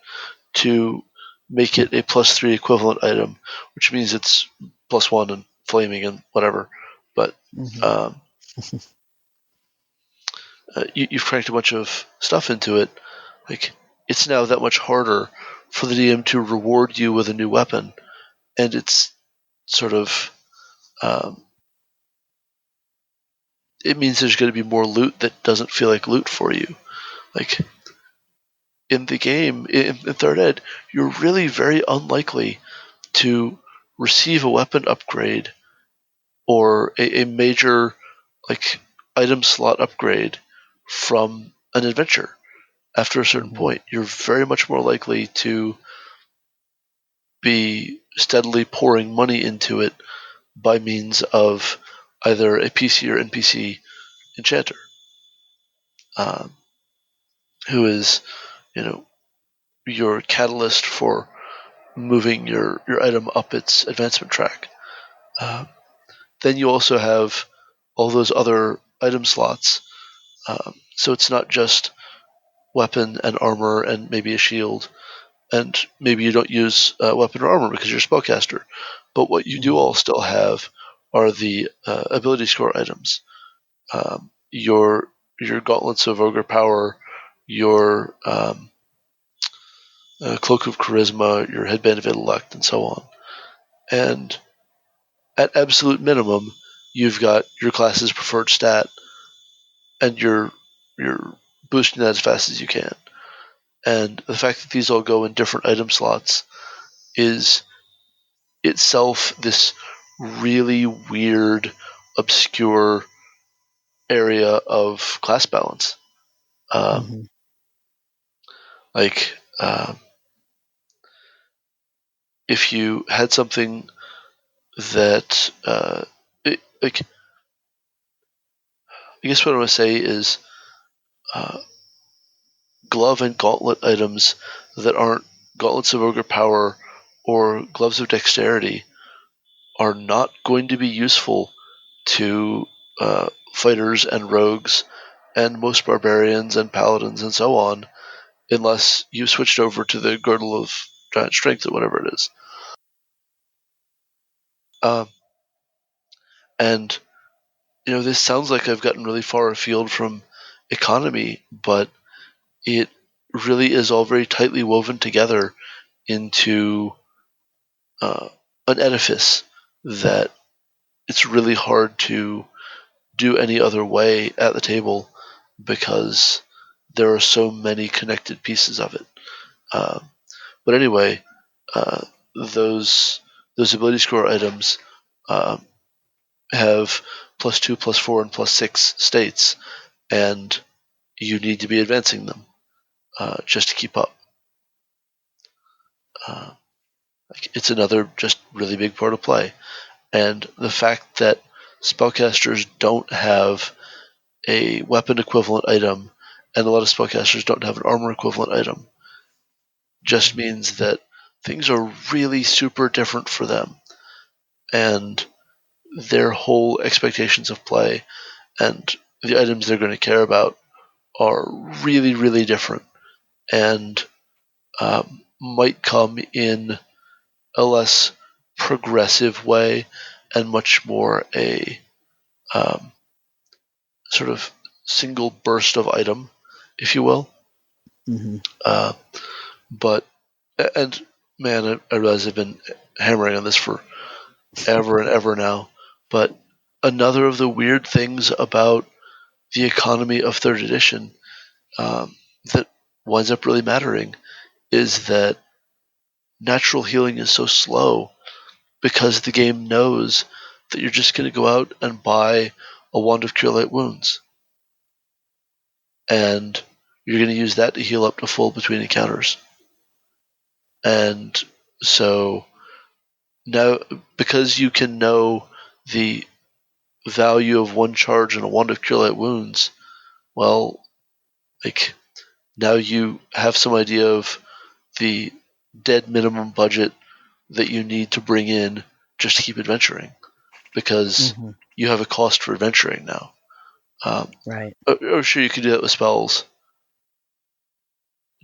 to make it a +3 equivalent item, which means it's +1 and flaming and whatever. But um, you've cranked a bunch of stuff into it. Like, it's now that much harder for the DM to reward you with a new weapon, and it's sort of it means there's going to be more loot that doesn't feel like loot for you. Like, in the game, in Third Ed, you're really very unlikely to receive a weapon upgrade or a major like item slot upgrade from an adventure. After a certain point, you're very much more likely to be steadily pouring money into it by means of either a PC or NPC enchanter, um, who is, you know, your catalyst for moving your item up its advancement track. Uh, then you also have all those other item slots. So it's not just weapon and armor and maybe a shield, and maybe you don't use weapon or armor because you're a spellcaster. But what you do all still have are the ability score items. Your gauntlets of ogre power, your cloak of charisma, your headband of intellect, and so on. And at absolute minimum, you've got your class's preferred stat, and you're boosting that as fast as you can. And the fact that these all go in different item slots is itself this really weird, obscure area of class balance. Um, like, if you had something that, like, I guess what I want to say is uh, glove and gauntlet items that aren't gauntlets of ogre power or gloves of dexterity are not going to be useful to fighters and rogues and most barbarians and paladins and so on, unless you switched over to the girdle of giant strength or whatever it is. Um, and this sounds like I've gotten really far afield from economy, but it really is all very tightly woven together into an edifice that it's really hard to do any other way at the table because there are so many connected pieces of it. But anyway, uh, those ability score items um, have +2, +4, and +6 states, and you need to be advancing them just to keep up. It's another just really big part of play, and the fact that spellcasters don't have a weapon equivalent item, and a lot of spellcasters don't have an armor equivalent item, just means that things are really super different for them, and their whole expectations of play and the items they're going to care about are really, really different, and might come in a less progressive way and much more a sort of single burst of item, if you will. Uh, but and man, I realize I've been hammering on this for ever and ever now. But another of the weird things about the economy of third edition that winds up really mattering is that natural healing is so slow because the game knows that you're just going to go out and buy a wand of cure light wounds. and you're going to use that to heal up to full between encounters. And so now, because you can know the value of one charge and a wand of Cure Light Wounds, well, like, now you have some idea of the dead minimum budget that you need to bring in just to keep adventuring, because you have a cost for adventuring now. Right. Or sure, you could do that with spells.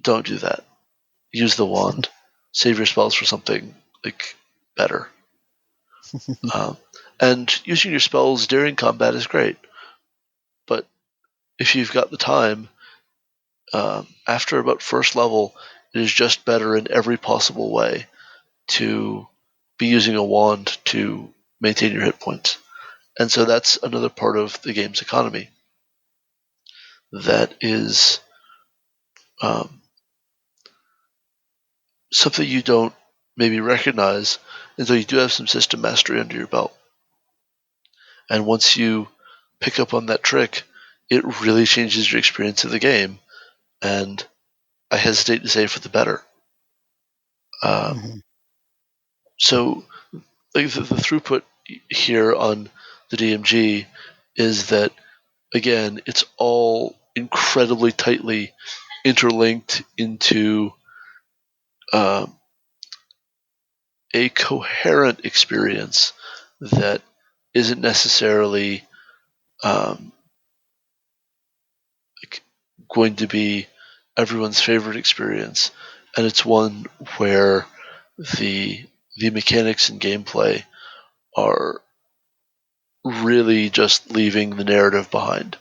Don't do that. Use the wand. Save your spells for something like better. And using your spells during combat is great, but if you've got the time, after about first level, it is just better in every possible way to be using a wand to maintain your hit points. And so that's another part of the game's economy that is something you don't maybe recognize until you do have some system mastery under your belt. And once you pick up on that trick, it really changes your experience of the game, and I hesitate to say for the better. So like the throughput here on the DMG is that, again, it's all incredibly tightly interlinked into a coherent experience that isn't necessarily like going to be everyone's favorite experience, and it's one where the mechanics and gameplay are really just leaving the narrative behind.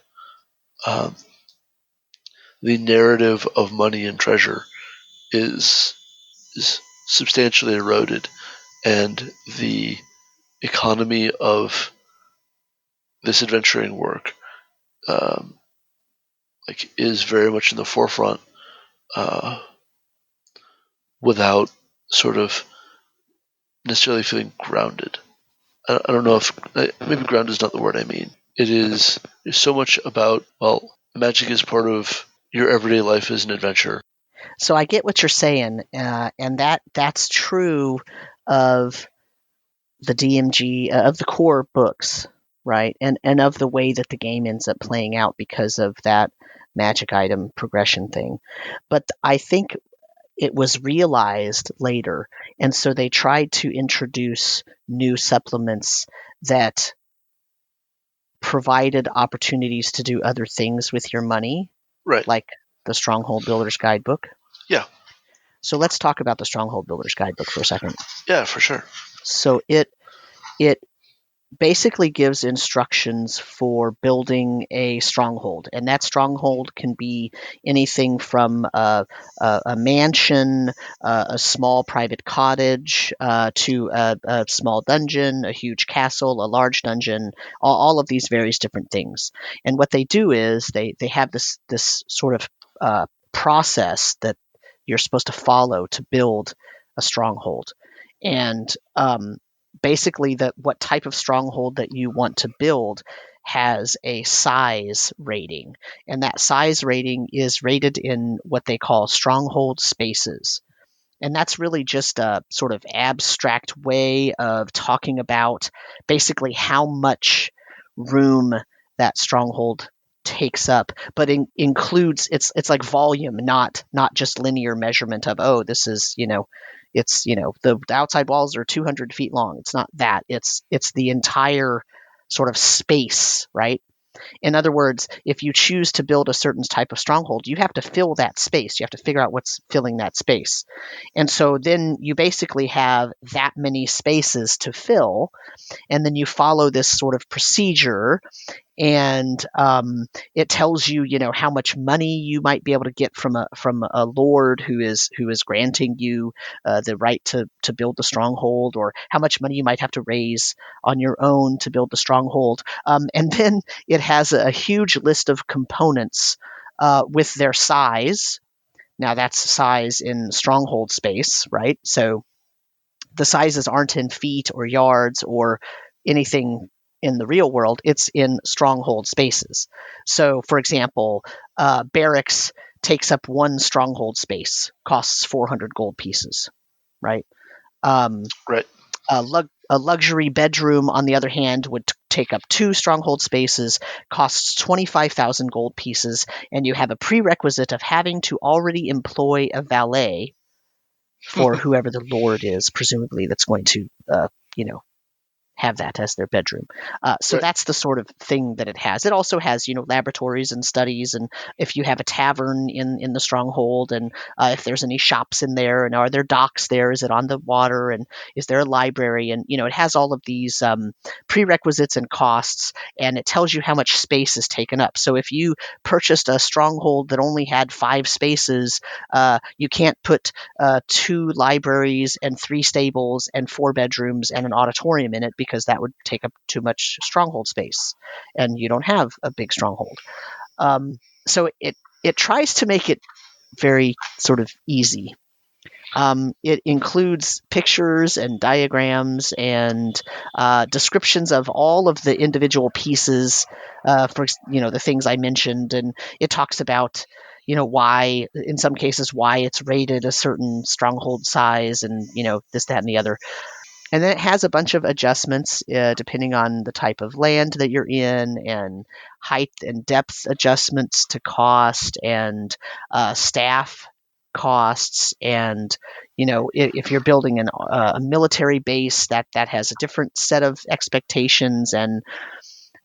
The narrative of money and treasure is substantially eroded, and the economy of this adventuring work is very much in the forefront, without sort of necessarily feeling grounded. I don't know if maybe ground is not the word I mean. It is so much about, well, magic is part of your everyday life as an adventure. So I get what you're saying, and that's true of the DMG, of the core books, right? And of the way that the game ends up playing out because of that magic item progression thing. But I think it was realized later, and so they tried to introduce new supplements that provided opportunities to do other things with your money, Right. like the Stronghold Builder's Guidebook. Yeah. So let's talk about the Stronghold Builder's Guidebook for a second. Yeah, for sure. So it basically gives instructions for building a stronghold, and that stronghold can be anything from a mansion, a small private cottage, to a small dungeon, a huge castle, a large dungeon, all of these various different things. And what they do is they have this sort of process that you're supposed to follow to build a stronghold. And basically, what type of stronghold that you want to build has a size rating, and that size rating is rated in what they call stronghold spaces. And that's really just a sort of abstract way of talking about basically how much room that stronghold takes up, but includes, it's like volume, not just linear measurement of, oh, this is, it's, the outside walls are 200 feet long. It's not that. It's the entire sort of space, right? In other words, if you choose to build a certain type of stronghold, you have to fill that space. You have to figure out what's filling that space. And so then you basically have that many spaces to fill, and then you follow this sort of procedure, and it tells you, how much money you might be able to get from a lord who is granting you the right to build the stronghold, or how much money you might have to raise on your own to build the stronghold. And then it has a huge list of components with their size. Now that's size in stronghold space, right? So the sizes aren't in feet or yards or anything in the real world, it's in stronghold spaces. So, for example, barracks takes up one stronghold space, costs 400 gold pieces, right? Right. A luxury bedroom, on the other hand, would take up two stronghold spaces, costs 25,000 gold pieces, and you have a prerequisite of having to already employ a valet for whoever the lord is, presumably, that's going to, have that as their bedroom. So Right. that's the sort of thing that it has. It also has, laboratories and studies, and if you have a tavern in the stronghold, and if there's any shops in there, and are there docks there? Is it on the water? And is there a library? And it has all of these prerequisites and costs, and it tells you how much space is taken up. So if you purchased a stronghold that only had 5 spaces, you can't put 2 libraries and 3 stables and 4 bedrooms and an auditorium in it, because that would take up too much stronghold space, and you don't have a big stronghold. So it tries to make it very sort of easy. It includes pictures and diagrams and descriptions of all of the individual pieces, for the things I mentioned, and it talks about why, in some cases, why it's rated a certain stronghold size, and this, that, and the other. And then it has a bunch of adjustments depending on the type of land that you're in, and height and depth adjustments to cost, and staff costs. And if you're building a military base, that has a different set of expectations, and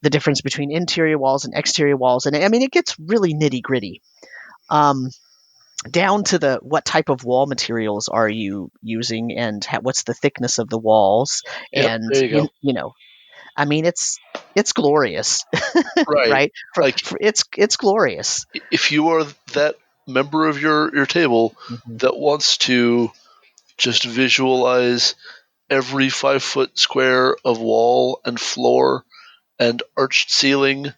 the difference between interior walls and exterior walls. And I mean, it gets really nitty gritty. Down to what type of wall materials are you using, and what's the thickness of the walls. Yep. And There you go. I mean, it's glorious. Right. Right? Like, It's glorious. if you are that member of your table Mm-hmm. that wants to just visualize every 5-foot square of wall and floor and arched ceiling,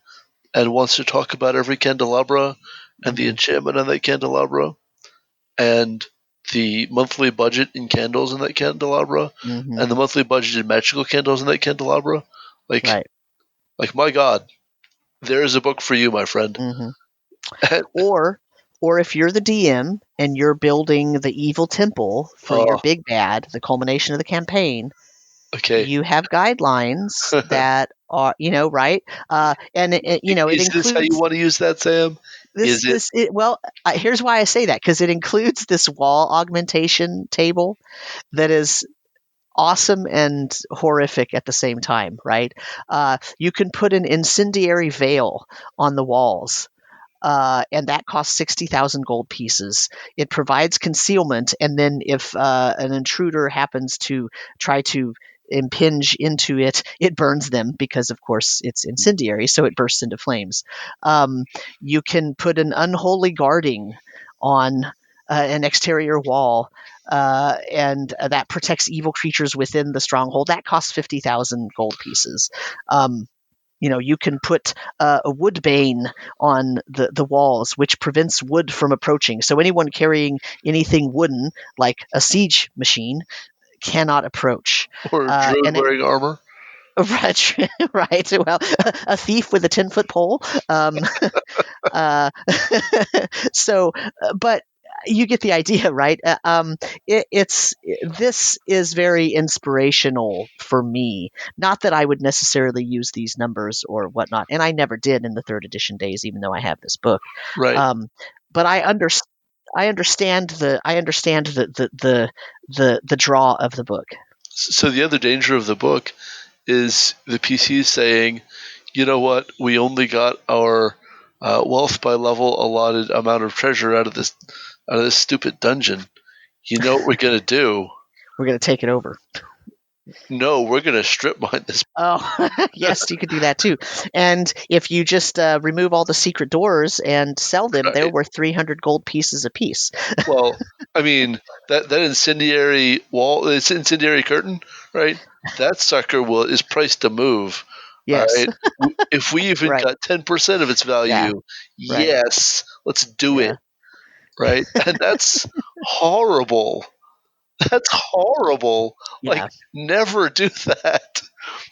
and wants to talk about every candelabra and the Mm-hmm. enchantment on that candelabra, and the monthly budget in candles in that candelabra, Mm-hmm. and the monthly budget in magical candles in that candelabra, Right. like my God, there is a book for you, my friend. Mm-hmm. Or if you're the DM and you're building the evil temple for your big bad, the culmination of the campaign, Okay. you have guidelines that are, right? And it Is this how you includes want to use that, Sam? Is it? here's why I say that, because it includes this wall augmentation table that is awesome and horrific at the same time, right? You can put an incendiary veil on the walls. And that costs 60,000 gold pieces. It provides concealment, and then if an intruder happens to try to impinge into it, it burns them, because, of course, it's incendiary, so it bursts into flames. You can put an unholy guarding on an exterior wall, and that protects evil creatures within the stronghold. That costs 50,000 gold pieces. You can put a wood bane on the walls, which prevents wood from approaching. So anyone carrying anything wooden, like a siege machine, cannot approach. Or a druid wearing armor? Right, right. Well, a thief with a 10-foot pole. So, but you get the idea, right? This is very inspirational for me. Not that I would necessarily use these numbers or whatnot, and I never did in the 3rd edition days, even though I have this book. Right. But I understand the draw of the book. So the other danger of the book is the PCs saying, you know what, we only got our wealth by level allotted amount of treasure out of this stupid dungeon. You know what we're going to do? We're going to take it over. No, we're going to strip mine this. Oh, yes, you could do that too. And if you just remove all the secret doors and sell them, they're worth 300 gold pieces a piece. Well, I mean, that incendiary wall, it's incendiary curtain, right? That sucker is priced to move. Yes. All right. If we even Right. got 10% of its value, yes, let's do it. Right. And that's horrible. That's horrible. Yeah. Like, never do that.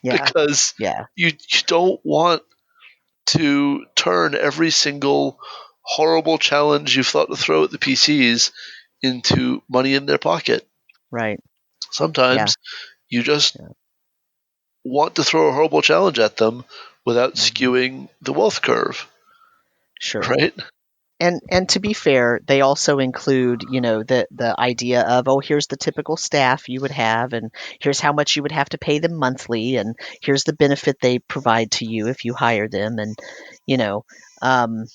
Yeah. because Yeah. you don't want to turn every single horrible challenge you've thought to throw at the PCs into money in their pocket. Right. Yeah. Sometimes you just Yeah. want to throw a horrible challenge at them without Mhm. skewing the wealth curve, Sure. right? And to be fair, they also include, the idea of, oh, here's the typical staff you would have, and here's how much you would have to pay them monthly, and here's the benefit they provide to you if you hire them, and you know, um,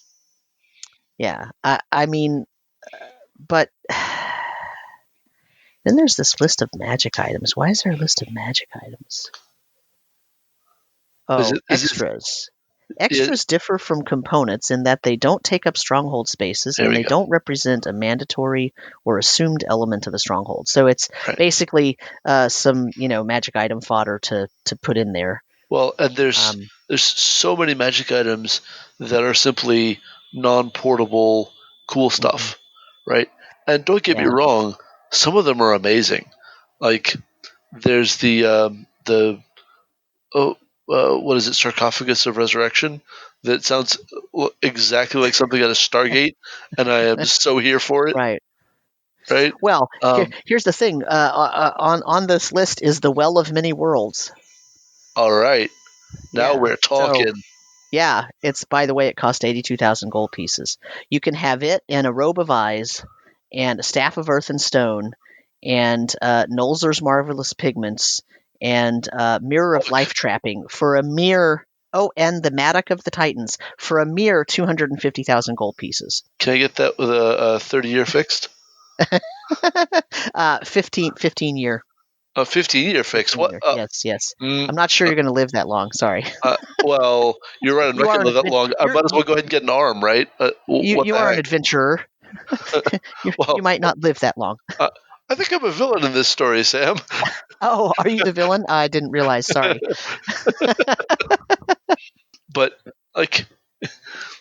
yeah. I mean, but then there's this list of magic items. Why is there a list of magic items? Is Oh, it? Is it? extras. Yeah, Extras differ from components in that they don't take up stronghold spaces there and we they go. don't represent a mandatory or assumed element of the stronghold. So it's Right. basically some magic item fodder to put in there. Well, and there's Um, so many magic items that are simply non-portable, cool mhm. stuff, right? And don't get me Yeah. wrong, some of them are amazing. Like there's the oh, what is it, sarcophagus of resurrection? That sounds exactly like something out of Stargate, and I am so here for it, Right. right? Well, Um, here's the thing. On this list is the Well of Many Worlds. all right, now Yeah. we're So talking. yeah, by the way, it cost 82,000 gold pieces. You can have it and a robe of eyes and a staff of earth and stone and Nolzur's marvelous pigments and mirror of life trapping for a mere, oh, and the Matic of the Titans for a mere 250,000 gold pieces. Can I get that with a 30-year fixed? 15 year. A 15-year fix? 15 What? year. Yes, yes. Mm, I'm not sure you're going to live that long. Sorry. well, you're right. I'm You not are going to an live that long. I you're, might as well go ahead and get an arm, right? What you the are an heck? adventurer. Well, You might not live that long. uh, I think I'm a villain in this story, Sam. Oh, are you the villain? I didn't realize. Sorry. But like,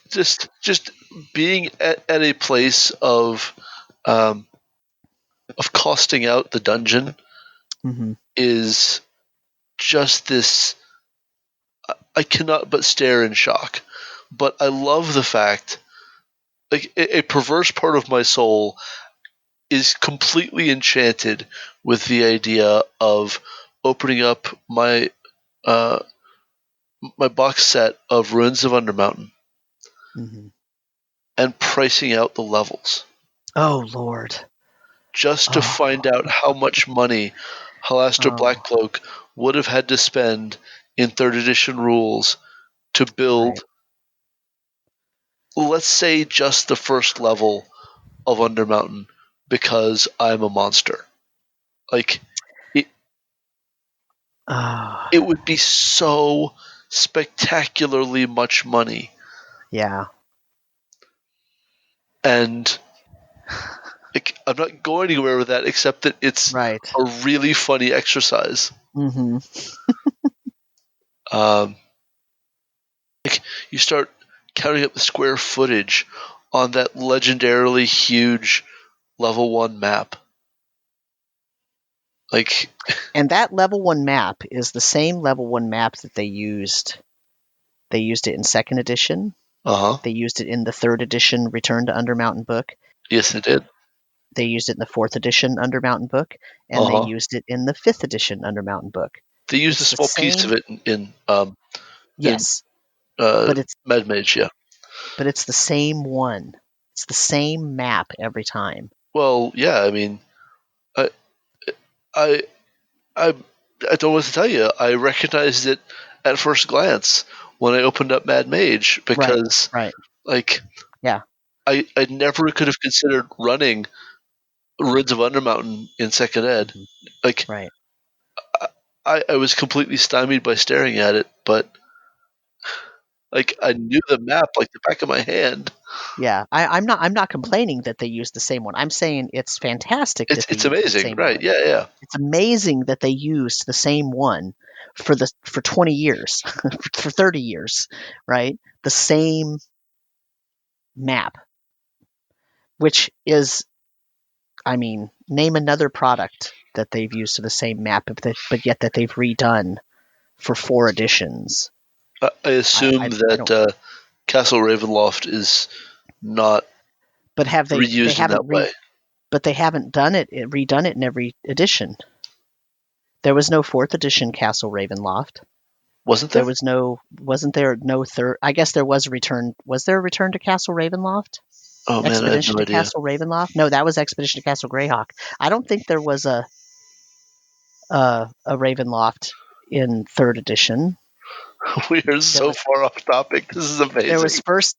just being at a place um, of costing out the dungeon Hmm. is just this. I cannot but stare in shock. But I love the fact, like, a perverse part of my soul is completely enchanted with the idea of opening up uh, my box set of Ruins of Undermountain Hmm. and pricing out the levels Oh Lord. just to Oh, find out how much money Halaster oh, Blackcloak would have had to spend in third edition rules to right. build, let's say, just the first level of Undermountain because I'm a monster. Like, it, Oh, it would be so spectacularly much money. yeah. And like, I'm not going anywhere with that except that it's Right. a really funny exercise. Hmm. Um, you start counting up the square footage on that legendarily huge level 1 map. Like, And that level 1 map is the same level 1 map that they used. They used it in second edition. uh huh. They used it in the third edition Return to Undermountain book. Yes, it did. They used it in the fourth edition Undermountain book, and Uh they huh. used it in the fifth edition Undermountain book. They used a It's the small piece of same. it in Yes, but it's Mad Mage, yeah. but it's the same one. It's the same map every time. Well, yeah. I mean, I, I, I, I don't know what to tell you. I recognized it at first glance when I opened up Mad Mage Right, because, right. like, Yeah. I never could have considered running Ruins of Undermountain in second ed. Mhm. Like, Right. I was completely stymied by staring at it, but like I knew the map like the back of my hand. Yeah. I'm not complaining that they used the same one. I'm saying it's fantastic that they It's used the amazing, same right? one. Yeah, yeah. It's amazing that they used the same one for 20 years, for 30 years, right? The same map, which is, I mean, name another product that they've used to the same map, but yet that they've redone for 4 editions. I assume I that don't, Castle Ravenloft is not but have they reused in that way. but they haven't redone it in every edition. There was no 4th edition Castle Ravenloft. Wasn't there? Wasn't there no third? I guess there was a return. Was there a return to Castle Ravenloft? Oh man, I have Expedition no to idea. Castle Ravenloft? No, that was Expedition to Castle Greyhawk. I don't think there was a Ravenloft in 3rd edition. We are so far off topic. This is amazing.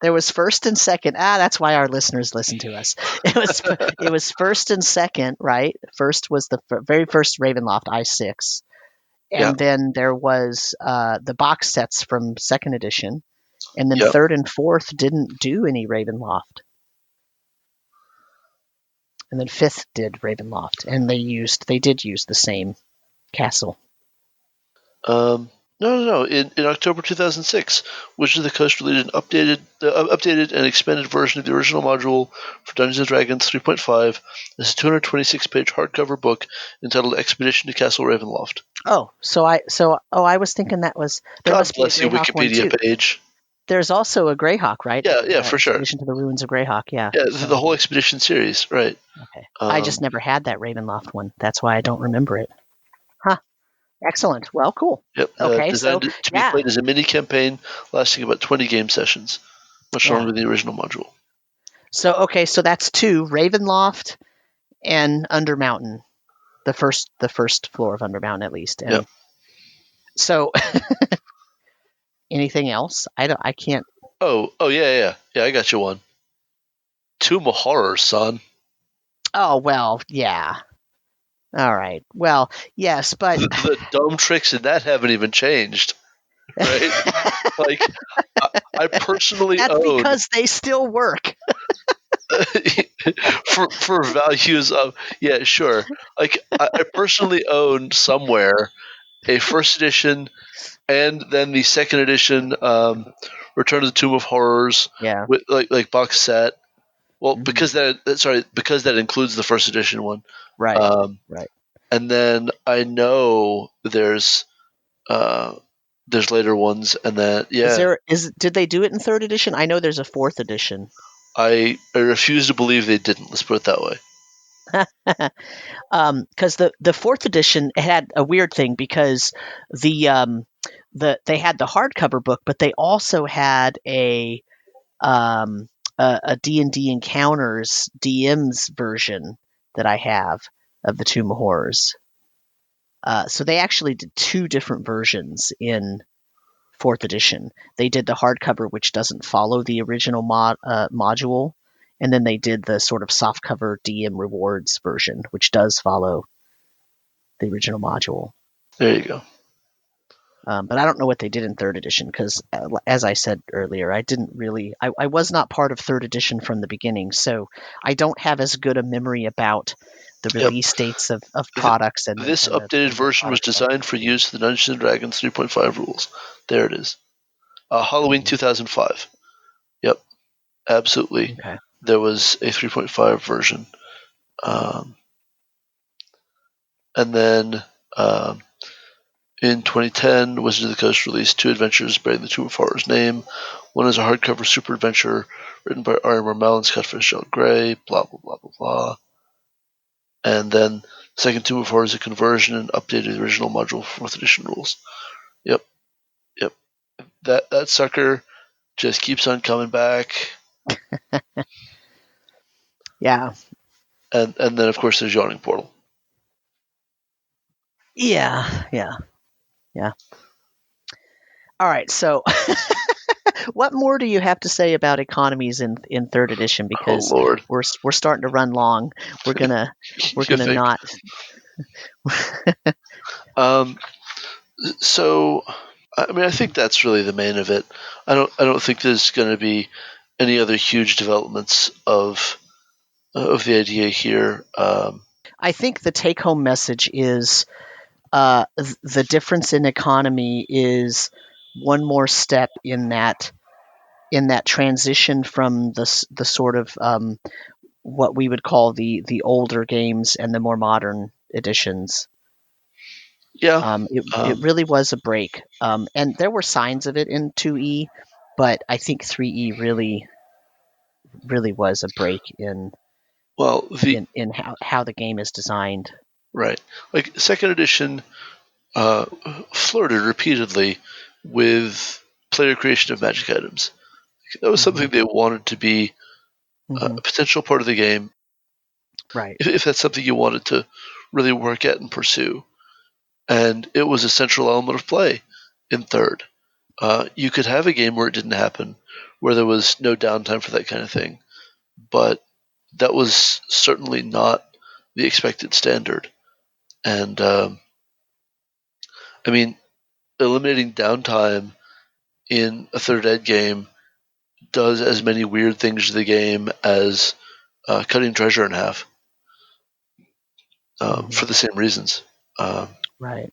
There was first and second. That's why our listeners listen to us. It was first and second, right? First was the very first Ravenloft I6, and then there was the box sets from 2nd edition, and then 3rd and 4th didn't do any Ravenloft, and then 5th did Ravenloft, and they did use the same castle. No. In October 2006, Wizards of the Coast released an updated and expanded version of the original module for Dungeons & Dragons 3.5. This is a 226-page hardcover book entitled Expedition to Castle Ravenloft. Oh, I was thinking that was... God bless you, Wikipedia page. There's also a Greyhawk, right? Yeah, for sure. Expedition to the Ruins of Greyhawk, yeah. Yeah, the whole Expedition series, right. Okay. I just never had that Ravenloft one. That's why I don't remember it. Huh. Excellent. Well, cool. Yep. Okay, designed to be played as a mini campaign lasting about 20 game sessions, much longer than the original module. So that's 2, Ravenloft and Undermountain, the first floor of Undermountain at least. And so, anything else? I can't. Oh yeah. I got you one. Tomb of Horrors, son. Oh well, yeah. All right. Well, yes, but the dumb tricks in that haven't even changed, right? Like, I personally that's own because they still work. for values of sure. Like, I personally own somewhere a 1st edition and then the 2nd edition Return of the Tomb of Horrors with like box set. Well, because that includes the 1st edition one, right? Right. And then I know there's later ones, and then did they do it in 3rd edition? I know there's a 4th edition. I refuse to believe they didn't. Let's put it that way. Because the 4th edition had a weird thing because they had the hardcover book, but they also had a D&D Encounters DM's version that I have of the Tomb of Horrors. So they actually did 2 different versions in 4th edition. They did the hardcover, which doesn't follow the original module, and then they did the sort of softcover DM rewards version, which does follow the original module. There you go. But I don't know what they did in 3rd edition because, as I said earlier, I was not part of 3rd edition from the beginning, so I don't have as good a memory about the release dates of products. And this updated version was designed for use in the Dungeons & Dragons 3.5 rules. There it is. Halloween 2005. Yep, absolutely. Okay. There was a 3.5 version. And then in 2010, Wizards of the Coast released 2 adventures bearing the Tomb of Horrors name. One is a hardcover super adventure written by R.M. Marmel and Scott Fitzgerald Gray, blah, blah, blah, blah, blah. And then the second Tomb of Horrors is a conversion and updated the original module for 4th edition rules. Yep. That sucker just keeps on coming back. Yeah. And then, of course, there's Yawning Portal. Yeah. All right, so what more do you have to say about economies in 3rd edition? Because we're starting to run long. We're gonna not. So, I mean, I think that's really the main of it. I don't think there's going to be any other huge developments of the idea here. I think the take-home message is the difference in economy is one more step in that transition from the sort of what we would call the older games and the more modern editions. Yeah. It really was a break, and there were signs of it in 2E, but I think 3E really was a break in Well, in how the game is designed. right, like second edition uh, flirted repeatedly with player creation of magic items. That was Hmm. something they wanted to be Hmm. a potential part of the game, Right. if that's something you wanted to really work at and pursue. And it was a central element of play in third. You could have a game where it didn't happen, where there was no downtime for that kind of thing, but that was certainly not the expected standard. And I mean, eliminating downtime in a third ed game does as many weird things to the game as cutting treasure in half, Hmm. for the same reasons. Um, Right.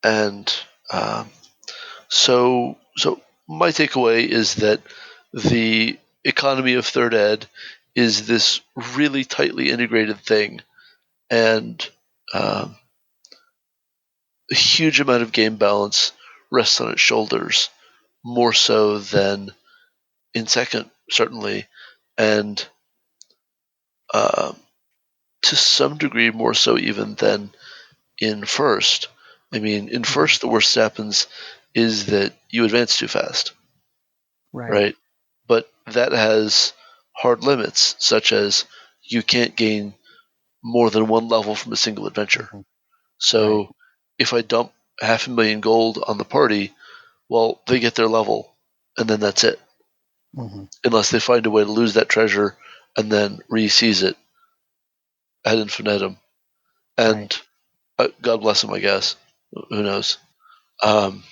and um, so my takeaway is that the economy of third ed is this really tightly integrated thing, and um, a huge amount of game balance rests on its shoulders, more so than in second, certainly, and uh, to some degree more so even than in first. I mean, in Hmm. first, the worst that happens is that you advance too fast, Right. right? But that has hard limits, such as you can't gain more than one level from a single adventure. Hmm. Right. So if I dump 500,000 gold on the party, well, they get their level, and then that's it. Hmm. Unless they find a way to lose that treasure and then re-seize it ad infinitum. Right. And God bless them, I guess. Who knows? Um,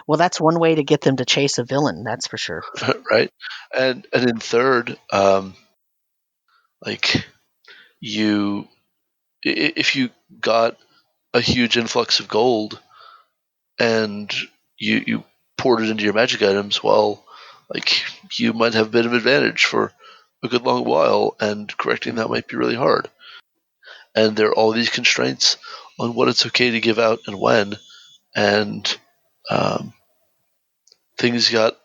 Well, that's one way to get them to chase a villain. That's for sure. right? And in third, like you, if you got a huge influx of gold and you poured it into your magic items, well, like you might have a bit of advantage for a good long while, and correcting that Hmm. might be really hard. And there are all these constraints on what it's okay to give out and when, and um, things got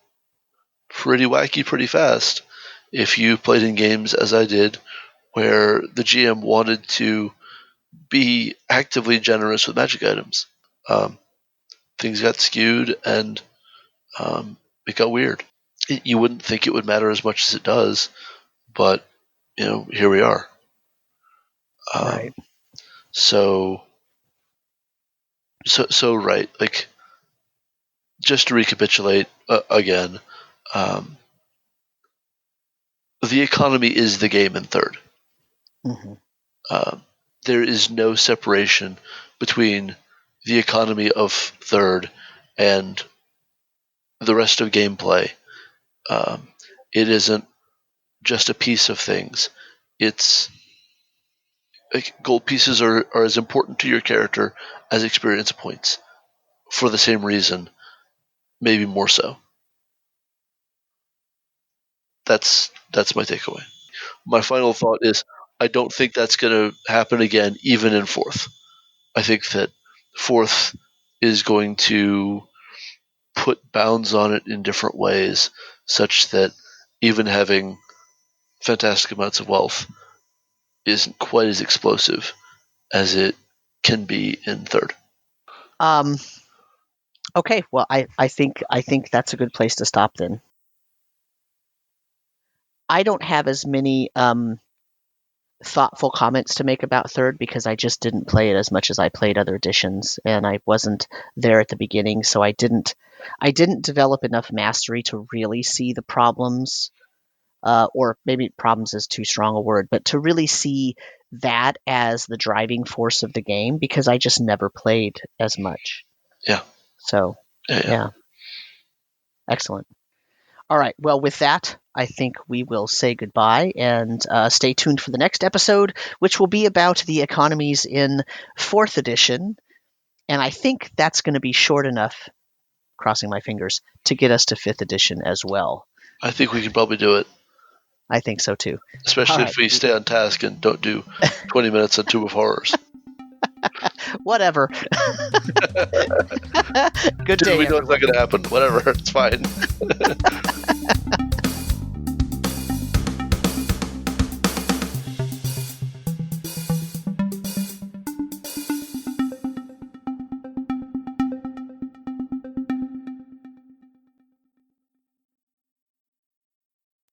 pretty wacky pretty fast if you played in games as I did, where the GM wanted to be actively generous with magic items. Um, Things got skewed and it got weird. You wouldn't think it would matter as much as it does, but here we are. Right. Um, so, so right. Like, just to recapitulate again, um, the economy is the game in third. Hmm. Um, there is no separation between the economy of third and the rest of gameplay. Um, it isn't just a piece of things. It's like gold pieces are as important to your character as experience points for the same reason, maybe more so. That's my takeaway. My final thought is I don't think that's going to happen again, even in fourth. I think that fourth is going to put bounds on it in different ways, such that even having fantastic amounts of wealth isn't quite as explosive as it can be in third. Um, okay. Well, I think that's a good place to stop then. I don't have as many thoughtful comments to make about third because I just didn't play it as much as I played other editions, and I wasn't there at the beginning, so I didn't develop enough mastery to really see the problems, or maybe problems is too strong a word, but to really see that as the driving force of the game because I just never played as much. Yeah, So, yeah, yeah. yeah, excellent. All right. Well, with that, I think we will say goodbye and stay tuned for the next episode, which will be about the economies in fourth edition. And I think that's going to be short enough, crossing my fingers, to get us to fifth edition as well. I think we can probably do it, I think so too. All especially right. if we stay on task and don't do 20 minutes on Tomb of Horrors. Whatever. Good Dude, day, we know it's everyone. not going to happen. Whatever. It's fine.